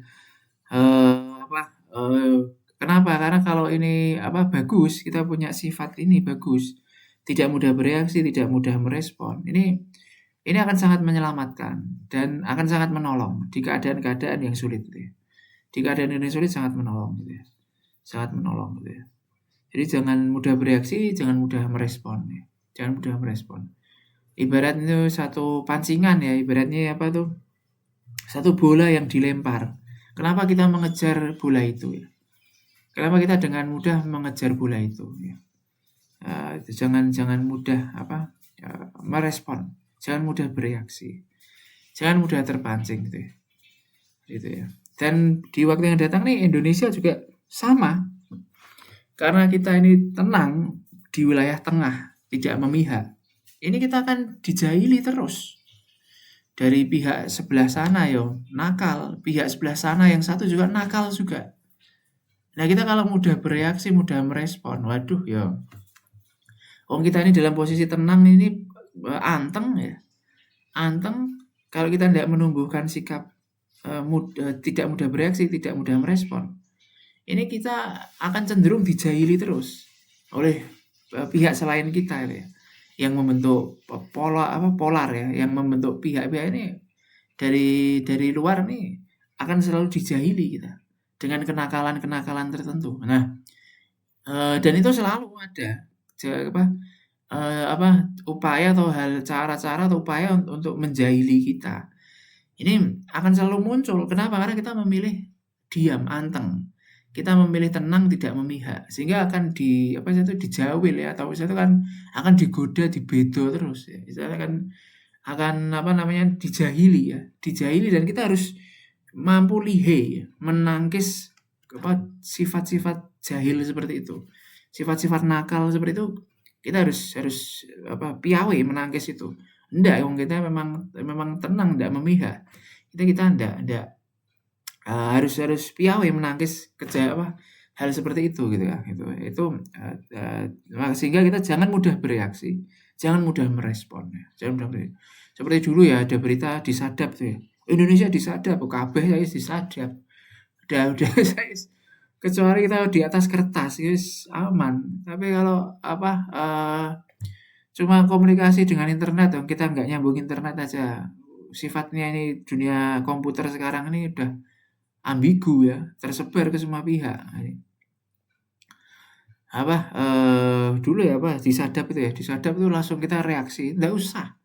Kenapa? Karena kalau ini bagus, kita punya sifat ini bagus. Tidak mudah bereaksi, tidak mudah merespon. Ini akan sangat menyelamatkan dan akan sangat menolong di keadaan-keadaan yang sulit gitu ya. Di keadaan yang sulit sangat menolong gitu ya. Sangat menolong gitu ya. Jadi jangan mudah bereaksi, jangan mudah merespon ya. Jangan mudah merespon. Ibarat itu satu pancingan ya, ibaratnya apa tuh? Satu bola yang dilempar. Kenapa kita mengejar bola itu ya? Kenapa kita dengan mudah mengejar bola itu ya? Jangan mudah merespon. Jangan mudah bereaksi. Jangan mudah terpancing gitu ya. Gitu ya. Dan di waktu yang datang nih Indonesia juga sama. Karena kita ini tenang di wilayah tengah, tidak memihak. Ini kita akan dijahili terus. Dari pihak sebelah sana nakal, pihak sebelah sana yang satu juga nakal juga. Nah, kita kalau mudah bereaksi, mudah merespon, waduh ya. Kita ini dalam posisi tenang ini anteng ya. Anteng kalau kita tidak menumbuhkan sikap tidak mudah bereaksi, tidak mudah merespon. Ini kita akan cenderung dijahili terus oleh pihak selain kita ya, yang membentuk polar ya, yang membentuk pihak-pihak ini dari luar nih akan selalu dijahili kita dengan kenakalan-kenakalan tertentu. Nah, dan itu selalu ada upaya atau cara-cara atau upaya untuk menjahili kita. Ini akan selalu muncul. Kenapa? Karena kita memilih diam, anteng. Kita memilih tenang, tidak memihak, sehingga akan dijawil ya, atau itu kan akan digoda, dibedo terus ya. Itu akan dijahili ya, dijahili, dan kita harus mampu lihe ya, menangkis sifat-sifat jahil seperti itu, sifat-sifat nakal seperti itu. Kita harus piawai menangkis itu. Enggak, kita memang tenang, enggak memihak. Kita enggak harus piawai menangkis hal seperti itu gitu ya. Sehingga kita jangan mudah bereaksi, jangan mudah merespon ya. Jangan mudah bereaksi. Seperti dulu ya ada berita disadap tuh ya. Indonesia disadap, kabeh saya disadap. Udah saya kecuali kita di atas kertas guys aman. Tapi kalau cuma komunikasi dengan internet, kita nggak nyambung internet aja. Sifatnya ini dunia komputer sekarang ini udah ambigu ya, tersebar ke semua pihak. Dulu ya disadap itu langsung kita reaksi, nggak usah.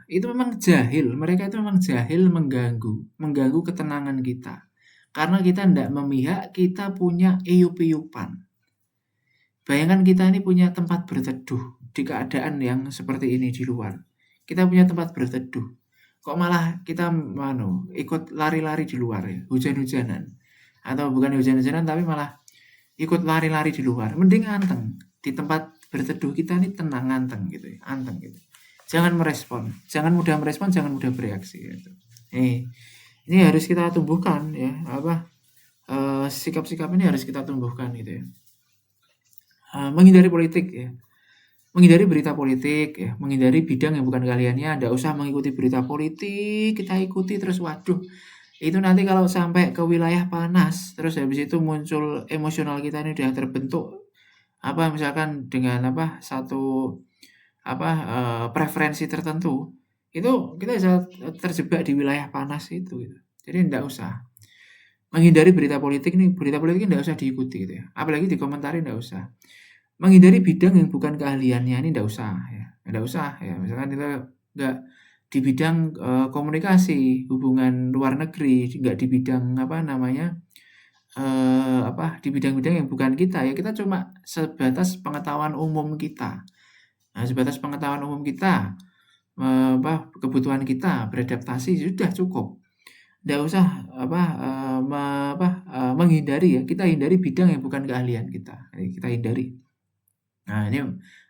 Itu memang jahil, mereka itu memang jahil, mengganggu ketenangan kita. Karena kita nggak memihak, kita punya eyup-eyupan. Bayangkan kita ini punya tempat berteduh di keadaan yang seperti ini di luar. Kita punya tempat berteduh. Kok malah kita ikut lari-lari di luar ya, hujan-hujanan. Atau bukan hujan-hujanan tapi malah ikut lari-lari di luar. Mending anteng. Di tempat berteduh kita ini tenang, anteng gitu ya, anteng gitu. Jangan merespon, jangan mudah merespon, jangan mudah bereaksi gitu. Ini harus kita tumbuhkan ya, sikap-sikap ini harus kita tumbuhkan gitu ya. Menghindari politik ya. Menghindari berita politik ya, menghindari bidang yang bukan keahliannya, ndak usah mengikuti berita politik, kita ikuti terus, waduh, itu nanti kalau sampai ke wilayah panas, terus habis itu muncul emosional kita ini udah terbentuk, misalkan dengan satu preferensi tertentu, itu kita bisa terjebak di wilayah panas itu gitu. Jadi ndak usah. Menghindari berita politik ndak usah diikuti gitu ya, apalagi dikomentari ndak usah. Menghindari bidang yang bukan keahliannya ini ndak usah ya, ndak usah ya. Misalkan kita nggak di bidang, komunikasi, hubungan luar negeri, nggak di bidang di bidang-bidang yang bukan kita ya, kita cuma sebatas pengetahuan umum kita. Nah, sebatas pengetahuan umum kita, kebutuhan kita beradaptasi sudah cukup. Nggak usah menghindari ya, kita hindari bidang yang bukan keahlian kita, kita hindari. Nah, ini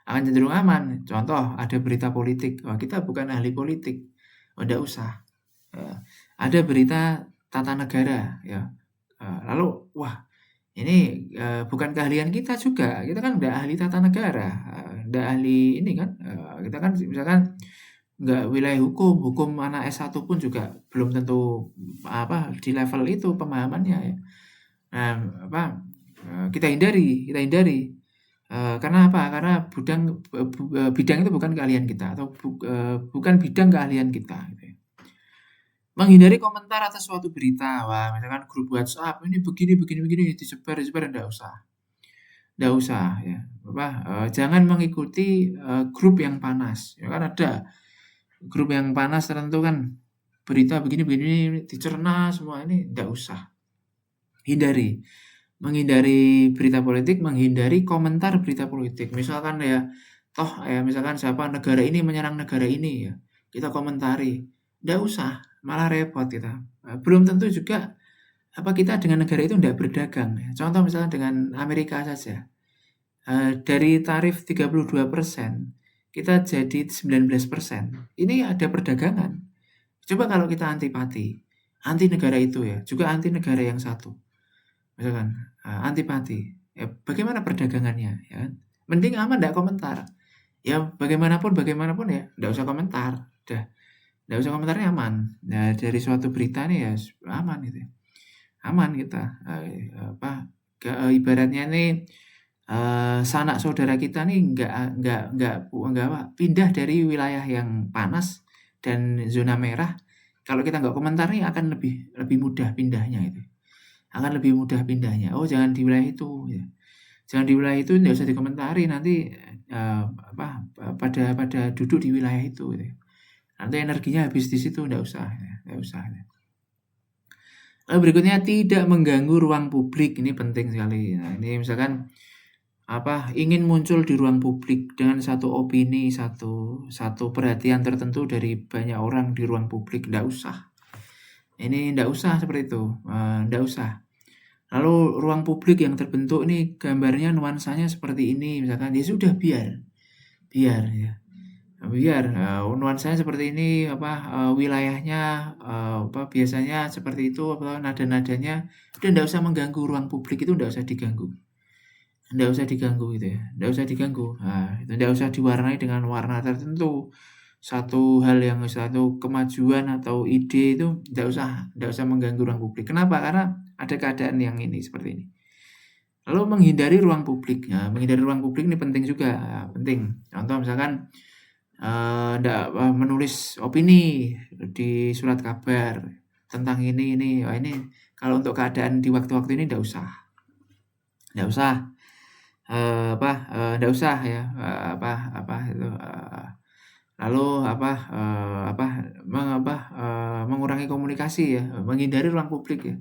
akan cenderung aman. Contoh, ada berita politik, wah kita bukan ahli politik, oh nggak usah. Ada berita tata negara ya, lalu wah ini, bukan keahlian kita juga, kita kan nggak ahli tata negara, nggak ahli ini kan, kita kan misalkan nggak wilayah hukum, hukum anak S1 pun juga belum tentu di level itu pemahamannya ya. Nah, kita hindari. Karena apa? Karena bidang itu bukan keahlian kita atau bukan bidang keahlian kita gitu ya. Menghindari komentar atas suatu berita, wah misalkan grup WhatsApp, ini begini, disebar, ndak usah. Ndak usah ya, jangan mengikuti, grup yang panas, ya kan ada grup yang panas tertentu kan, berita begini, dicerna semua, ini ndak usah. Hindari. Menghindari berita politik, menghindari komentar berita politik. Misalkan ya, misalkan siapa negara ini menyerang negara ini ya, kita komentari. Ndak usah, malah repot kita. Belum tentu juga kita dengan negara itu ndak berdagang ya. Contoh misalnya dengan Amerika saja. Dari tarif 32% kita jadi 19%. Ini ada perdagangan. Coba kalau kita antipati, anti negara itu ya, juga anti negara yang satu. Misalkan, antipati, ya bagaimana perdagangannya ya kan. Mending aman ndak komentar. Ya bagaimanapun ya ndak usah komentar, udah. Ndak usah komentarnya aman. Nah dari suatu berita nih ya aman gitu ya. Aman kita, ibaratnya nih, sanak saudara kita nih nggak pindah dari wilayah yang panas dan zona merah, kalau kita nggak komentar nih akan lebih mudah pindahnya itu. Akan lebih mudah pindahnya, oh jangan di wilayah itu ya. Jangan di wilayah itu, nggak usah dikomentari nanti, pada duduk di wilayah itu gitu ya. Nanti energinya habis di situ, nggak usah ya, nggak usah ya. Lalu berikutnya tidak mengganggu ruang publik, ini penting sekali. Nah ini misalkan ingin muncul di ruang publik dengan satu opini, satu perhatian tertentu dari banyak orang di ruang publik, ndak usah. Ini ndak usah seperti itu, ndak usah. Lalu ruang publik yang terbentuk ini gambarnya nuansanya seperti ini, misalkan ya sudah biar ya. Biar nuansanya seperti ini, wilayahnya, biasanya seperti itu, nada-nadanya, udah ndak usah mengganggu ruang publik, itu ndak usah diganggu. Ndak usah diganggu gitu ya, ndak usah diganggu. Nah, itu ndak usah diwarnai dengan warna tertentu. Satu kemajuan atau ide itu ndak usah mengganggu ruang publik. Kenapa? Karena ada keadaan yang ini seperti ini. Lalu menghindari ruang publik. Nah, menghindari ruang publik ini penting juga, penting. Contoh misalkan ndak menulis opini di surat kabar tentang ini. Wah ini kalau untuk keadaan di waktu-waktu ini ndak usah. Ndak usah. Ndak usah ya, lalu mengurangi komunikasi ya, menghindari ruang publik ya.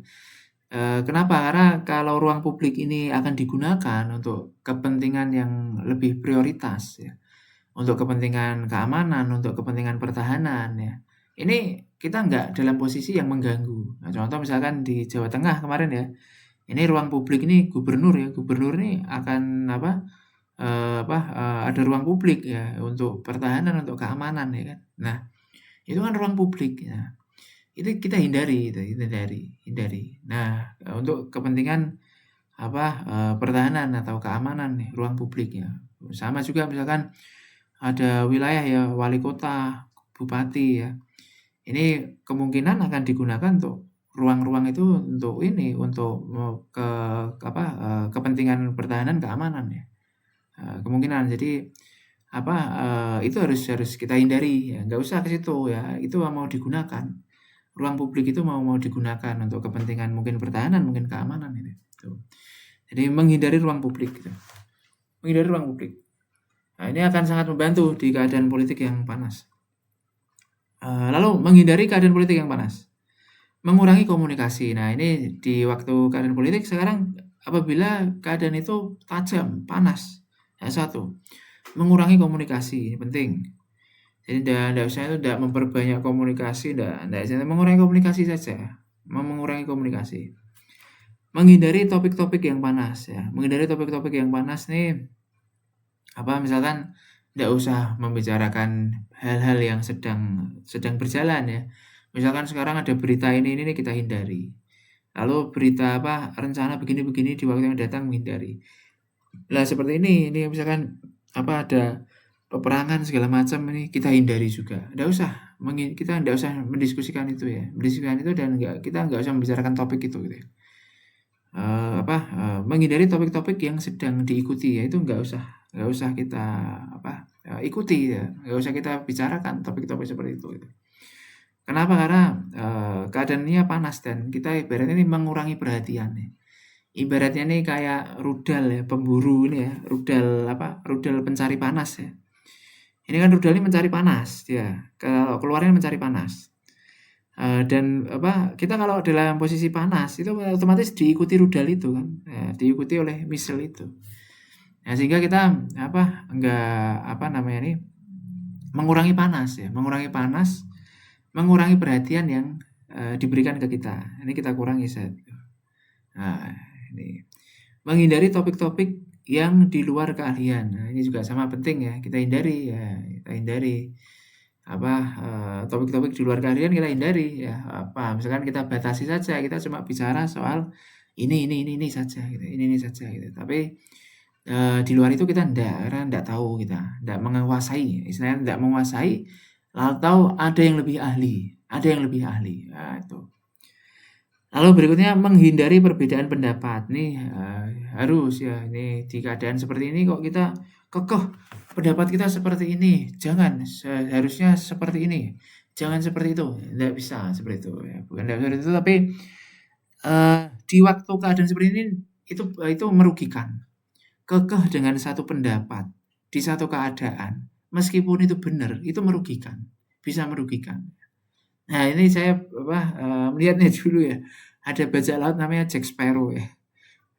Kenapa? Karena kalau ruang publik ini akan digunakan untuk kepentingan yang lebih prioritas ya, untuk kepentingan keamanan, untuk kepentingan pertahanan ya. Ini kita nggak dalam posisi yang mengganggu. Nah, contoh misalkan di Jawa Tengah kemarin ya, ini ruang publik ini gubernur ini akan ada ruang publik ya untuk pertahanan, untuk keamanan ya kan. Nah, itu kan ruang publik ya. Itu kita hindari. Nah, untuk kepentingan pertahanan atau keamanan nih, ruang publiknya. Sama juga misalkan ada wilayah ya, wali kota, bupati ya. Ini kemungkinan akan digunakan untuk ruang-ruang itu untuk ini, untuk kepentingan pertahanan keamanan ya. Kemungkinan. Jadi itu harus harus kita hindari ya, nggak usah ke situ ya, itu mau digunakan. Ruang publik itu mau digunakan untuk kepentingan mungkin pertahanan, mungkin keamanan itu. Tuh. Jadi menghindari ruang publik gitu. Menghindari ruang publik. Nah, ini akan sangat membantu di keadaan politik yang panas. Lalu menghindari keadaan politik yang panas. Mengurangi komunikasi. Nah, ini di waktu keadaan politik sekarang apabila keadaan itu tajam, panas. Yang satu, mengurangi komunikasi, ini penting. Jadi tidak usah itu tidak memperbanyak komunikasi, tidak mengurangi komunikasi saja. Mengurangi komunikasi. Menghindari topik-topik yang panas ya. Menghindari topik-topik yang panas nih misalkan tidak usah membicarakan hal-hal yang sedang berjalan ya. Misalkan sekarang ada berita ini kita hindari. Lalu berita rencana begini-begini di waktu yang datang menghindari. Lah seperti ini misalkan ada peperangan segala macam ini kita hindari juga. Kita tidak usah mendiskusikan itu ya. Mendiskusikan itu dan kita nggak usah membicarakan topik itu gitu ya. Menghindari topik-topik yang sedang diikuti ya, itu nggak usah kita ikuti ya, nggak usah kita bicarakan topik-topik seperti itu gitu. Kenapa? Karena keadaannya panas dan kita ibaratnya ini mengurangi perhatian ya. Ibaratnya ini kayak rudal ya, pemburu ini ya, rudal pencari panas ya. Ini kan rudal ini mencari panas ya, kalau keluarnya mencari panas. Dan kita kalau dalam posisi panas itu otomatis diikuti rudal itu kan, ya, diikuti oleh missile itu. Nah, sehingga kita mengurangi panas ya, mengurangi perhatian yang diberikan ke kita. Ini kita kurangi Nah, ini menghindari topik-topik yang di luar keahlian. Nah, ini juga sama penting ya, kita hindari ya, topik-topik di luar keahlian kita hindari ya. Misalkan kita batasi saja, kita cuma bicara soal ini saja gitu. Ini saja gitu. Tapi di luar itu kita enggak tahu, kita enggak menguasai, istilahnya enggak menguasai, atau ada yang lebih ahli. Nah, itu. Lalu berikutnya menghindari perbedaan pendapat. Nih harus ya, ini di keadaan seperti ini kok kita kekeh pendapat kita seperti ini, jangan, seharusnya seperti ini, jangan seperti itu, tidak bisa seperti itu ya, bukan tidak seperti itu, tapi di waktu keadaan seperti ini itu merugikan. Kekeh dengan satu pendapat di satu keadaan, meskipun itu benar, itu merugikan, bisa merugikan. Nah, ini saya melihatnya dulu ya, ada bajak laut namanya Jack Sparrow ya.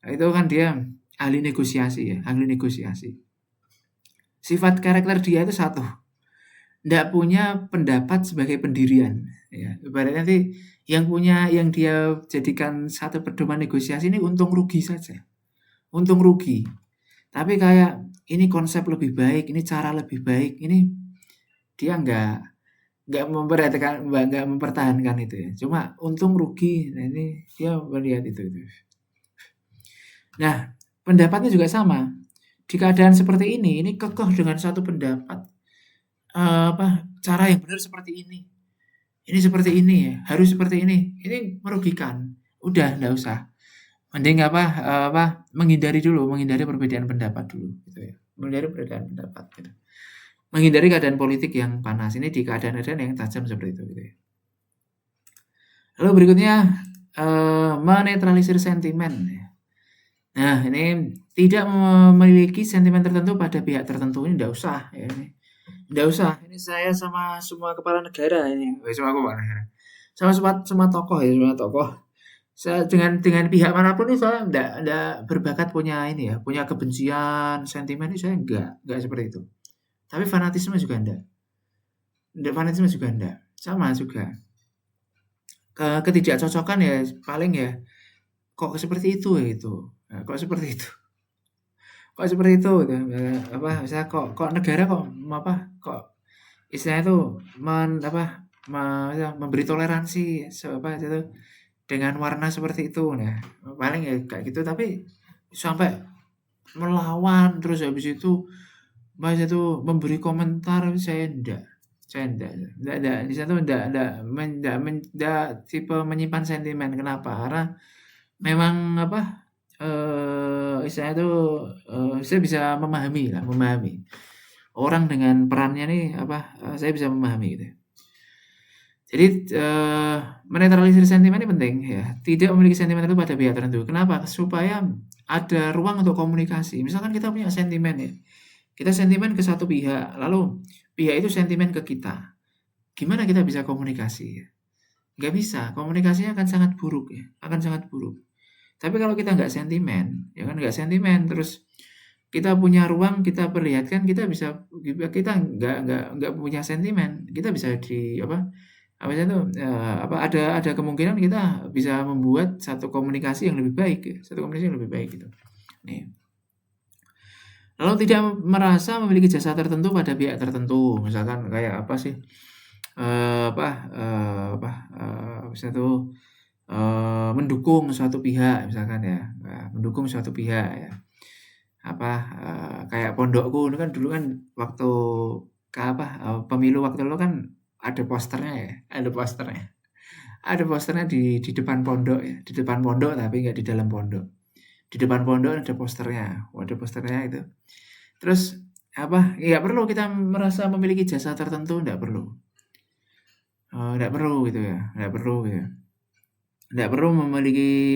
Itu kan dia ahli negosiasi ya, ahli negosiasi. Sifat karakter dia itu satu, tidak punya pendapat sebagai pendirian. Ya, ibaratnya nanti yang dia jadikan satu pedoman negosiasi ini untung rugi saja, untung rugi. Tapi kayak ini konsep lebih baik, ini cara lebih baik, ini dia nggak mempertahankan itu ya. Cuma untung rugi. Nah, ini dia melihat itu. Nah, pendapatnya juga sama. Di keadaan seperti ini kekeh dengan satu pendapat. Cara yang benar seperti ini. Ini seperti ini ya, harus seperti ini. Ini merugikan. Udah enggak usah. Mending menghindari perbedaan pendapat dulu gitu ya. Menghindari perbedaan pendapat gitu. Menghindari keadaan politik yang panas ini di keadaan-keadaan yang tajam seperti itu gitu ya. Lalu berikutnya menetralisir sentimen ya. Nah, ini tidak memiliki sentimen tertentu pada pihak tertentu, ini tidak usah ya. Tidak usah. Ini saya sama semua kepala negara ini. Semua kepala negara. Sama tokoh ya, semua tokoh. Saya dengan pihak manapun ini saya enggak berbakat punya ini ya, punya kebencian, sentimen ini saya enggak seperti itu. Tapi fanatisme juga enggak. Fanatisme juga enggak. Sama juga. Ketidakcocokan ya paling ya kok seperti itu ya itu. Nah, kok seperti itu gitu. Misalnya kok negara kok istilahnya itu memberi toleransi itu dengan warna seperti itu. Nah, paling ya kayak gitu, tapi sampai melawan, terus habis itu Mas itu memberi komentar, saya enggak, di situ enggak tipe menyimpan sentimen. Kenapa? Karena memang apa, istilahnya itu, saya bisa memahami orang dengan perannya nih apa, saya bisa memahami gitu. Jadi, menetralisir sentimen ini penting ya, tidak memiliki sentimen itu pada pihak tertentu. Kenapa? Supaya ada ruang untuk komunikasi. Misalkan kita punya sentimen ya, kita sentimen ke satu pihak, lalu pihak itu sentimen ke kita. Gimana kita bisa komunikasi ya? Nggak bisa, komunikasinya akan sangat buruk ya, akan sangat buruk. Tapi kalau kita nggak sentimen, ya kan nggak sentimen, terus kita punya ruang, kita perlihatkan, kita nggak punya sentimen, kita bisa apa itu, apa, ada kemungkinan kita bisa membuat satu komunikasi yang lebih baik ya, satu komunikasi yang lebih baik gitu. Nih. Lalu tidak merasa memiliki jasa tertentu pada pihak tertentu, misalkan kayak apa sih, misalnya tuh, mendukung suatu pihak misalkan ya, mendukung suatu pihak ya, apa, kayak pondokku ini kan dulu kan waktu pemilu waktu dulu kan ada posternya ya, ada posternya di depan pondok ya, di depan pondok tapi nggak di dalam pondok. Di depan pondok ada posternya, ada posternya itu. Terus apa, nggak perlu kita merasa memiliki jasa tertentu, nggak perlu. Nggak perlu gitu ya, nggak perlu gitu ya. Nggak perlu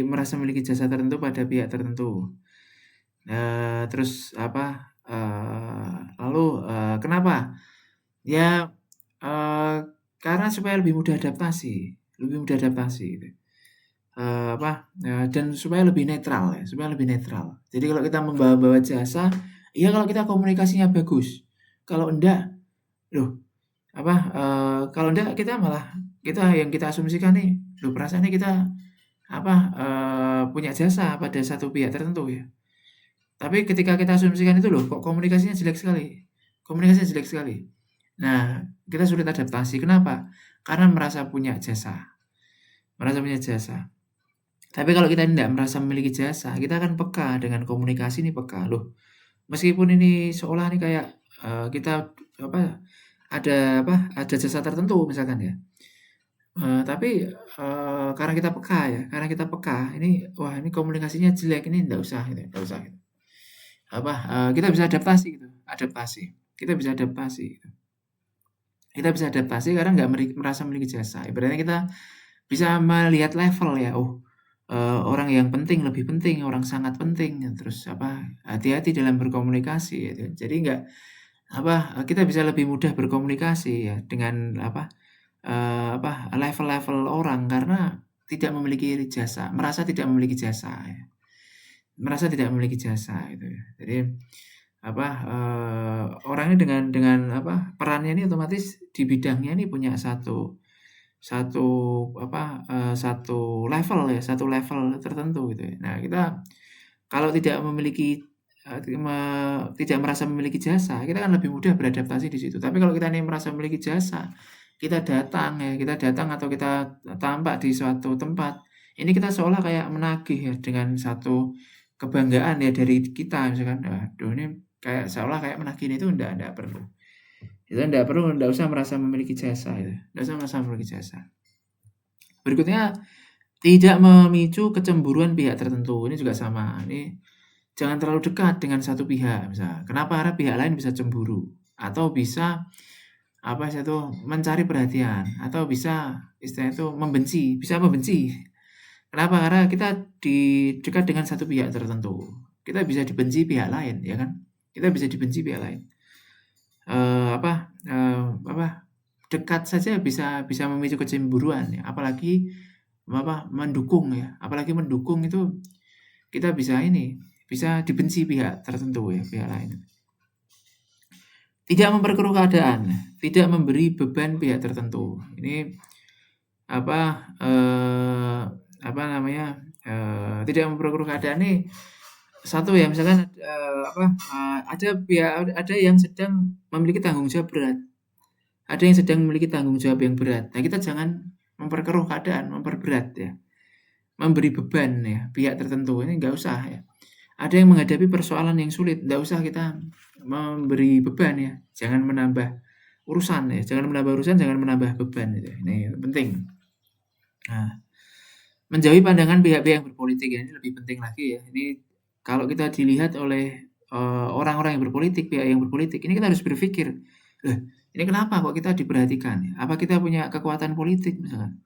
merasa memiliki jasa tertentu pada pihak tertentu. Terus apa, lalu, kenapa? Ya, karena supaya lebih mudah adaptasi gitu. Dan supaya lebih netral ya, supaya lebih netral. Jadi kalau kita membawa-bawa jasa, iya kalau kita komunikasinya bagus. Kalau enggak, loh kalau enggak kita yang kita asumsikan nih, loh perasaannya kita punya jasa pada satu pihak tertentu ya. Tapi ketika kita asumsikan itu, loh kok komunikasinya jelek sekali. Nah, kita sulit adaptasi. Kenapa? Karena merasa punya jasa. Tapi kalau kita tidak merasa memiliki jasa, kita akan peka dengan komunikasi ini peka. Loh, meskipun ini seolah nih kayak, kita ada jasa tertentu misalkan ya. Tapi, karena kita peka, ini komunikasinya jelek, ini enggak usah gitu. Kita bisa adaptasi. Kita bisa adaptasi karena nggak merasa memiliki jasa. Ibaratnya kita bisa melihat level ya, orang yang penting, lebih penting, orang sangat penting, terus hati-hati dalam berkomunikasi gitu. Jadi kita bisa lebih mudah berkomunikasi ya dengan level-level orang karena merasa tidak memiliki jasa ya. Merasa tidak memiliki jasa gitu ya. Jadi orangnya dengan perannya ini otomatis di bidangnya ini punya satu level tertentu gitu ya. Nah, kita kalau tidak merasa memiliki jasa, kita kan lebih mudah beradaptasi di situ. Tapi kalau kita ini merasa memiliki jasa, kita datang atau kita tampak di suatu tempat, ini kita seolah kayak menagih ya dengan satu kebanggaan ya dari kita misalkan, aduh ini kayak seolah kayak menagih itu enggak perlu. Itu enggak usah merasa memiliki jasa itu. Enggak usah merasa memiliki jasa. Berikutnya, tidak memicu kecemburuan pihak tertentu. Ini juga sama. Ini jangan terlalu dekat dengan satu pihak misalnya. Kenapa? Karena pihak lain bisa cemburu atau bisa mencari perhatian atau bisa istilahnya itu bisa membenci. Kenapa? Karena kita dekat dengan satu pihak tertentu. Kita bisa dibenci pihak lain, ya kan? Kita bisa dibenci pihak lain. Dekat saja bisa memicu kecemburuan ya. Apalagi mendukung ya. Apalagi mendukung itu kita bisa dibenci pihak tertentu ya, pihak lain. Tidak memperkeruh keadaan, tidak memberi beban pihak tertentu. Ini tidak memperkeruh keadaan ini satu ya, misalkan ada yang sedang memiliki tanggung jawab berat. Ada yang sedang memiliki tanggung jawab yang berat. Nah, kita jangan memperkeruh keadaan, memperberat ya. Memberi beban ya pihak tertentu ini enggak usah ya. Ada yang menghadapi persoalan yang sulit, nggak usah kita memberi beban ya, jangan menambah urusan ya, jangan menambah urusan, jangan menambah beban gitu ya, ini penting. Nah, menjauhi pandangan pihak-pihak yang berpolitik ya, ini lebih penting lagi ya. Ini kalau kita dilihat oleh, orang-orang yang berpolitik, pihak yang berpolitik, ini kita harus berpikir, "Lah, ini kenapa kok kita diperhatikan ya? Apa kita punya kekuatan politik misalkan?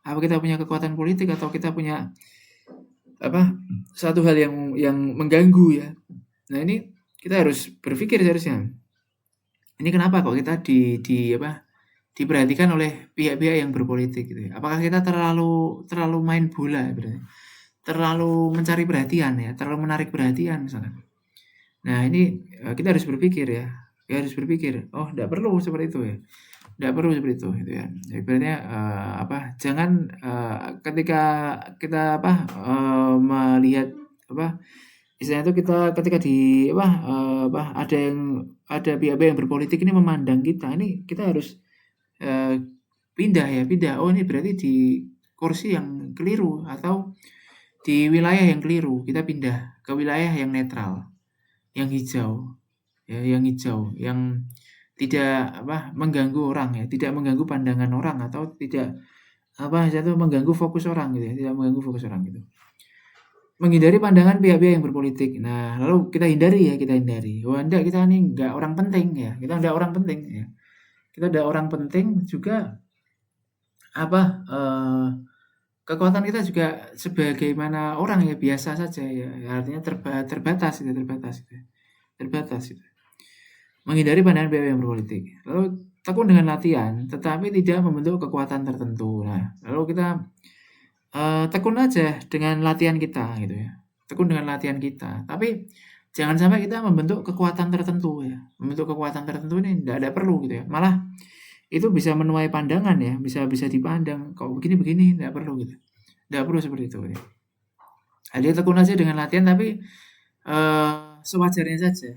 Apa kita punya kekuatan politik atau kita punya apa, satu hal yang mengganggu ya?" Nah, ini kita harus berpikir seharusnya, ini kenapa kok kita diperhatikan oleh pihak-pihak yang berpolitik gitu ya? Apakah kita terlalu terlalu main bola ya berarti? Terlalu mencari perhatian ya, terlalu menarik perhatian misalkan. Nah ini, kita harus berpikir ya, kita harus berpikir, oh nggak perlu seperti itu ya, nggak perlu seperti itu gitu ya. Ibaratnya, jangan, ketika kita melihat apa, istilahnya itu kita ketika ada pihak-pihak yang berpolitik ini memandang kita, ini kita harus, eee, pindah, oh ini berarti di kursi yang keliru atau di wilayah yang keliru, kita pindah ke wilayah yang netral, yang hijau, ya, yang tidak mengganggu orang ya, tidak mengganggu pandangan orang atau tidak mengganggu fokus orang gitu ya, tidak mengganggu fokus orang gitu. Menghindari pandangan pihak-pihak yang berpolitik. Nah, lalu kita hindari ya, kita hindari. Wah, enggak, kita nih enggak orang penting ya, kita enggak orang penting ya. Kita enggak orang penting juga apa, kekuatan kita juga sebagaimana orang ya, biasa saja ya, artinya terbatas gitu, terbatas gitu. Menghindari pandangan pihak yang berpolitik. Lalu tekun dengan latihan, tetapi tidak membentuk kekuatan tertentu. Nah, lalu kita, tekun aja dengan latihan kita gitu ya, tekun dengan latihan kita. Tapi jangan sampai kita membentuk kekuatan tertentu ya, membentuk kekuatan tertentu ini nggak perlu gitu ya, malah itu bisa menuai pandangan ya, bisa bisa dipandang, kok begini-begini, nggak perlu gitu. Nggak perlu seperti itu ya. Jadi tekun aja dengan latihan tapi, sewajarnya saja.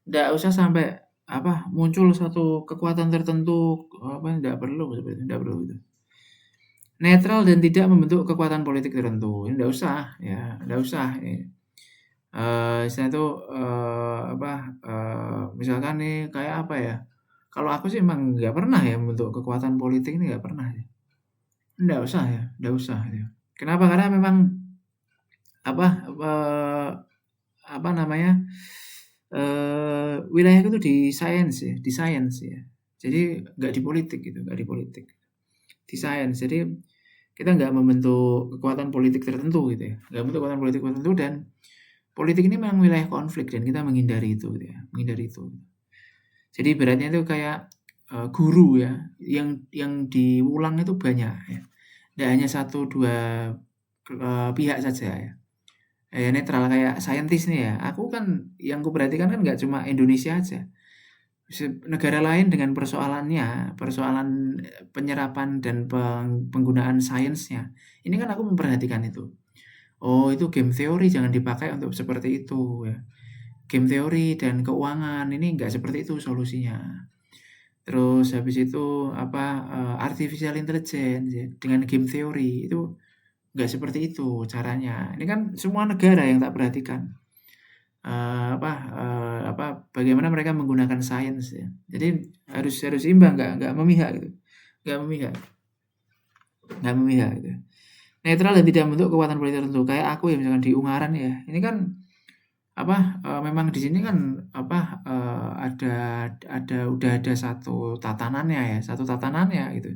Nggak usah sampai muncul satu kekuatan tertentu, nggak perlu seperti itu, nggak perlu gitu. Netral dan tidak membentuk kekuatan politik tertentu, nggak usah ya, nggak usah ya. Istilahnya itu, misalkan nih kayak apa ya, kalau aku sih emang nggak pernah ya membentuk kekuatan politik ini nggak pernah ya. Nggak usah ya, nggak usah ya. Kenapa? Karena memang apa, eee, apa namanya, wilayahku tuh di sains ya, di sains ya. Jadi nggak di politik gitu, nggak di politik. Di sains, jadi kita nggak membentuk kekuatan politik tertentu gitu ya, nggak membentuk kekuatan politik tertentu dan politik ini memang wilayah konflik dan kita menghindari itu gitu ya, menghindari itu. Jadi ibaratnya itu kayak, guru ya, yang diulang itu banyak ya, nggak hanya satu 2 pihak saja ya. Netral kayak saintis nih ya, aku kan yang kuperhatikan kan nggak cuma Indonesia aja. Negara lain dengan persoalannya, persoalan, penyerapan dan penggunaan sainsnya, ini kan aku memperhatikan itu. Oh itu game teori jangan dipakai untuk seperti itu ya. Game teori dan keuangan ini enggak seperti itu solusinya. Terus habis itu artificial intelligence ya, dengan game teori itu enggak seperti itu caranya. Ini kan semua negara yang tak perhatikan. Bagaimana mereka menggunakan sains ya. Jadi harus harus imbang, enggak memihak gitu. Enggak memihak. Enggak memihak gitu. Netral dan tidak membentuk kekuatan politik tertentu. Kayak aku ya misalkan di Ungaran ya. Ini kan memang di sini kan udah ada satu tatanannya ya, gitu.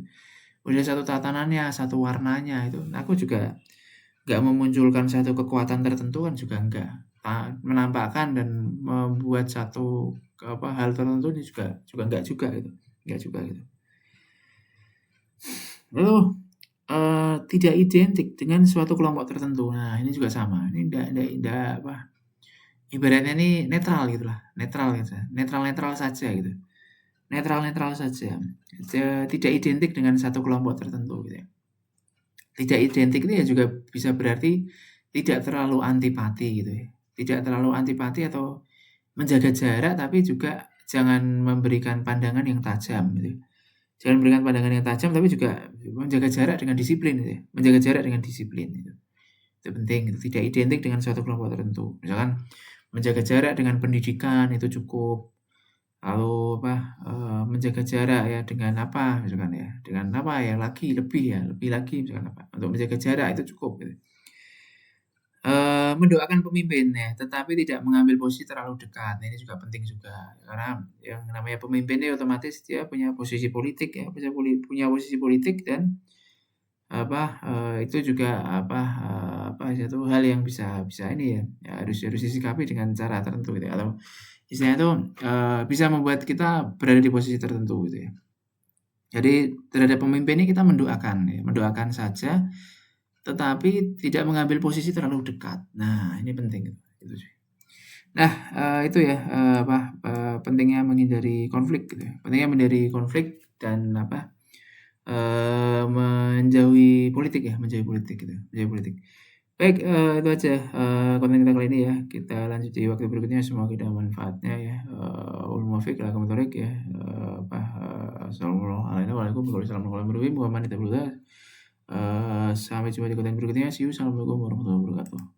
Udah satu tatanannya, satu warnanya itu. Aku juga nggak memunculkan satu kekuatan tertentu kan juga enggak. Menampakkan dan membuat satu hal tertentu ini juga enggak juga gitu. Enggak juga gitu. Lalu tidak identik dengan suatu kelompok tertentu. Nah, ini juga sama. Ini enggak ibaratnya ini netral gitulah, netral gitu. Netral-netral saja gitu. Netral-netral saja. Tidak identik dengan satu kelompok tertentu gitu ya. Tidak identik itu ya juga bisa berarti tidak terlalu antipati gitu ya. Tidak terlalu antipati atau menjaga jarak tapi juga jangan memberikan pandangan yang tajam gitu. Jangan memberikan pandangan yang tajam tapi juga menjaga jarak dengan disiplin gitu ya. Menjaga jarak dengan disiplin gitu. Itu penting gitu, tidak identik dengan suatu kelompok tertentu. Misalkan menjaga jarak dengan pendidikan itu cukup, lalu apa, menjaga jarak ya dengan apa misalkan ya, dengan apa ya, lebih ya, lebih lagi misalkan apa, untuk menjaga jarak itu cukup gitu. Mendoakan pemimpin ya, tetapi tidak mengambil posisi terlalu dekat. Nah, ini juga penting juga, karena yang namanya pemimpin ini otomatis dia punya posisi politik ya, punya posisi politik dan apa, itu juga apa, satu hal yang bisa bisa ini ya, ya harus harus disikapi dengan cara tertentu gitu ya, atau istilahnya itu, bisa membuat kita berada di posisi tertentu gitu ya. Jadi terhadap pemimpin ini kita mendoakan ya, mendoakan saja, tetapi tidak mengambil posisi terlalu dekat. Nah, ini penting gitu sih. Nah, itu ya, pentingnya menghindari konflik gitu ya, pentingnya menghindari konflik dan apa, menjauhi politik ya, menjauhi politik gitu, menjauhi politik. Baik, itu aja, konten kita kali ini ya. Kita lanjut di waktu berikutnya, semoga ada manfaatnya ya. Wabillahi muwaffiq, ila aqwamit thoriq ya, assalamualaikum warahmatullahi wabarakatuh. Sampai jumpa di konten berikutnya. See you. Assalamualaikum warahmatullahi wabarakatuh.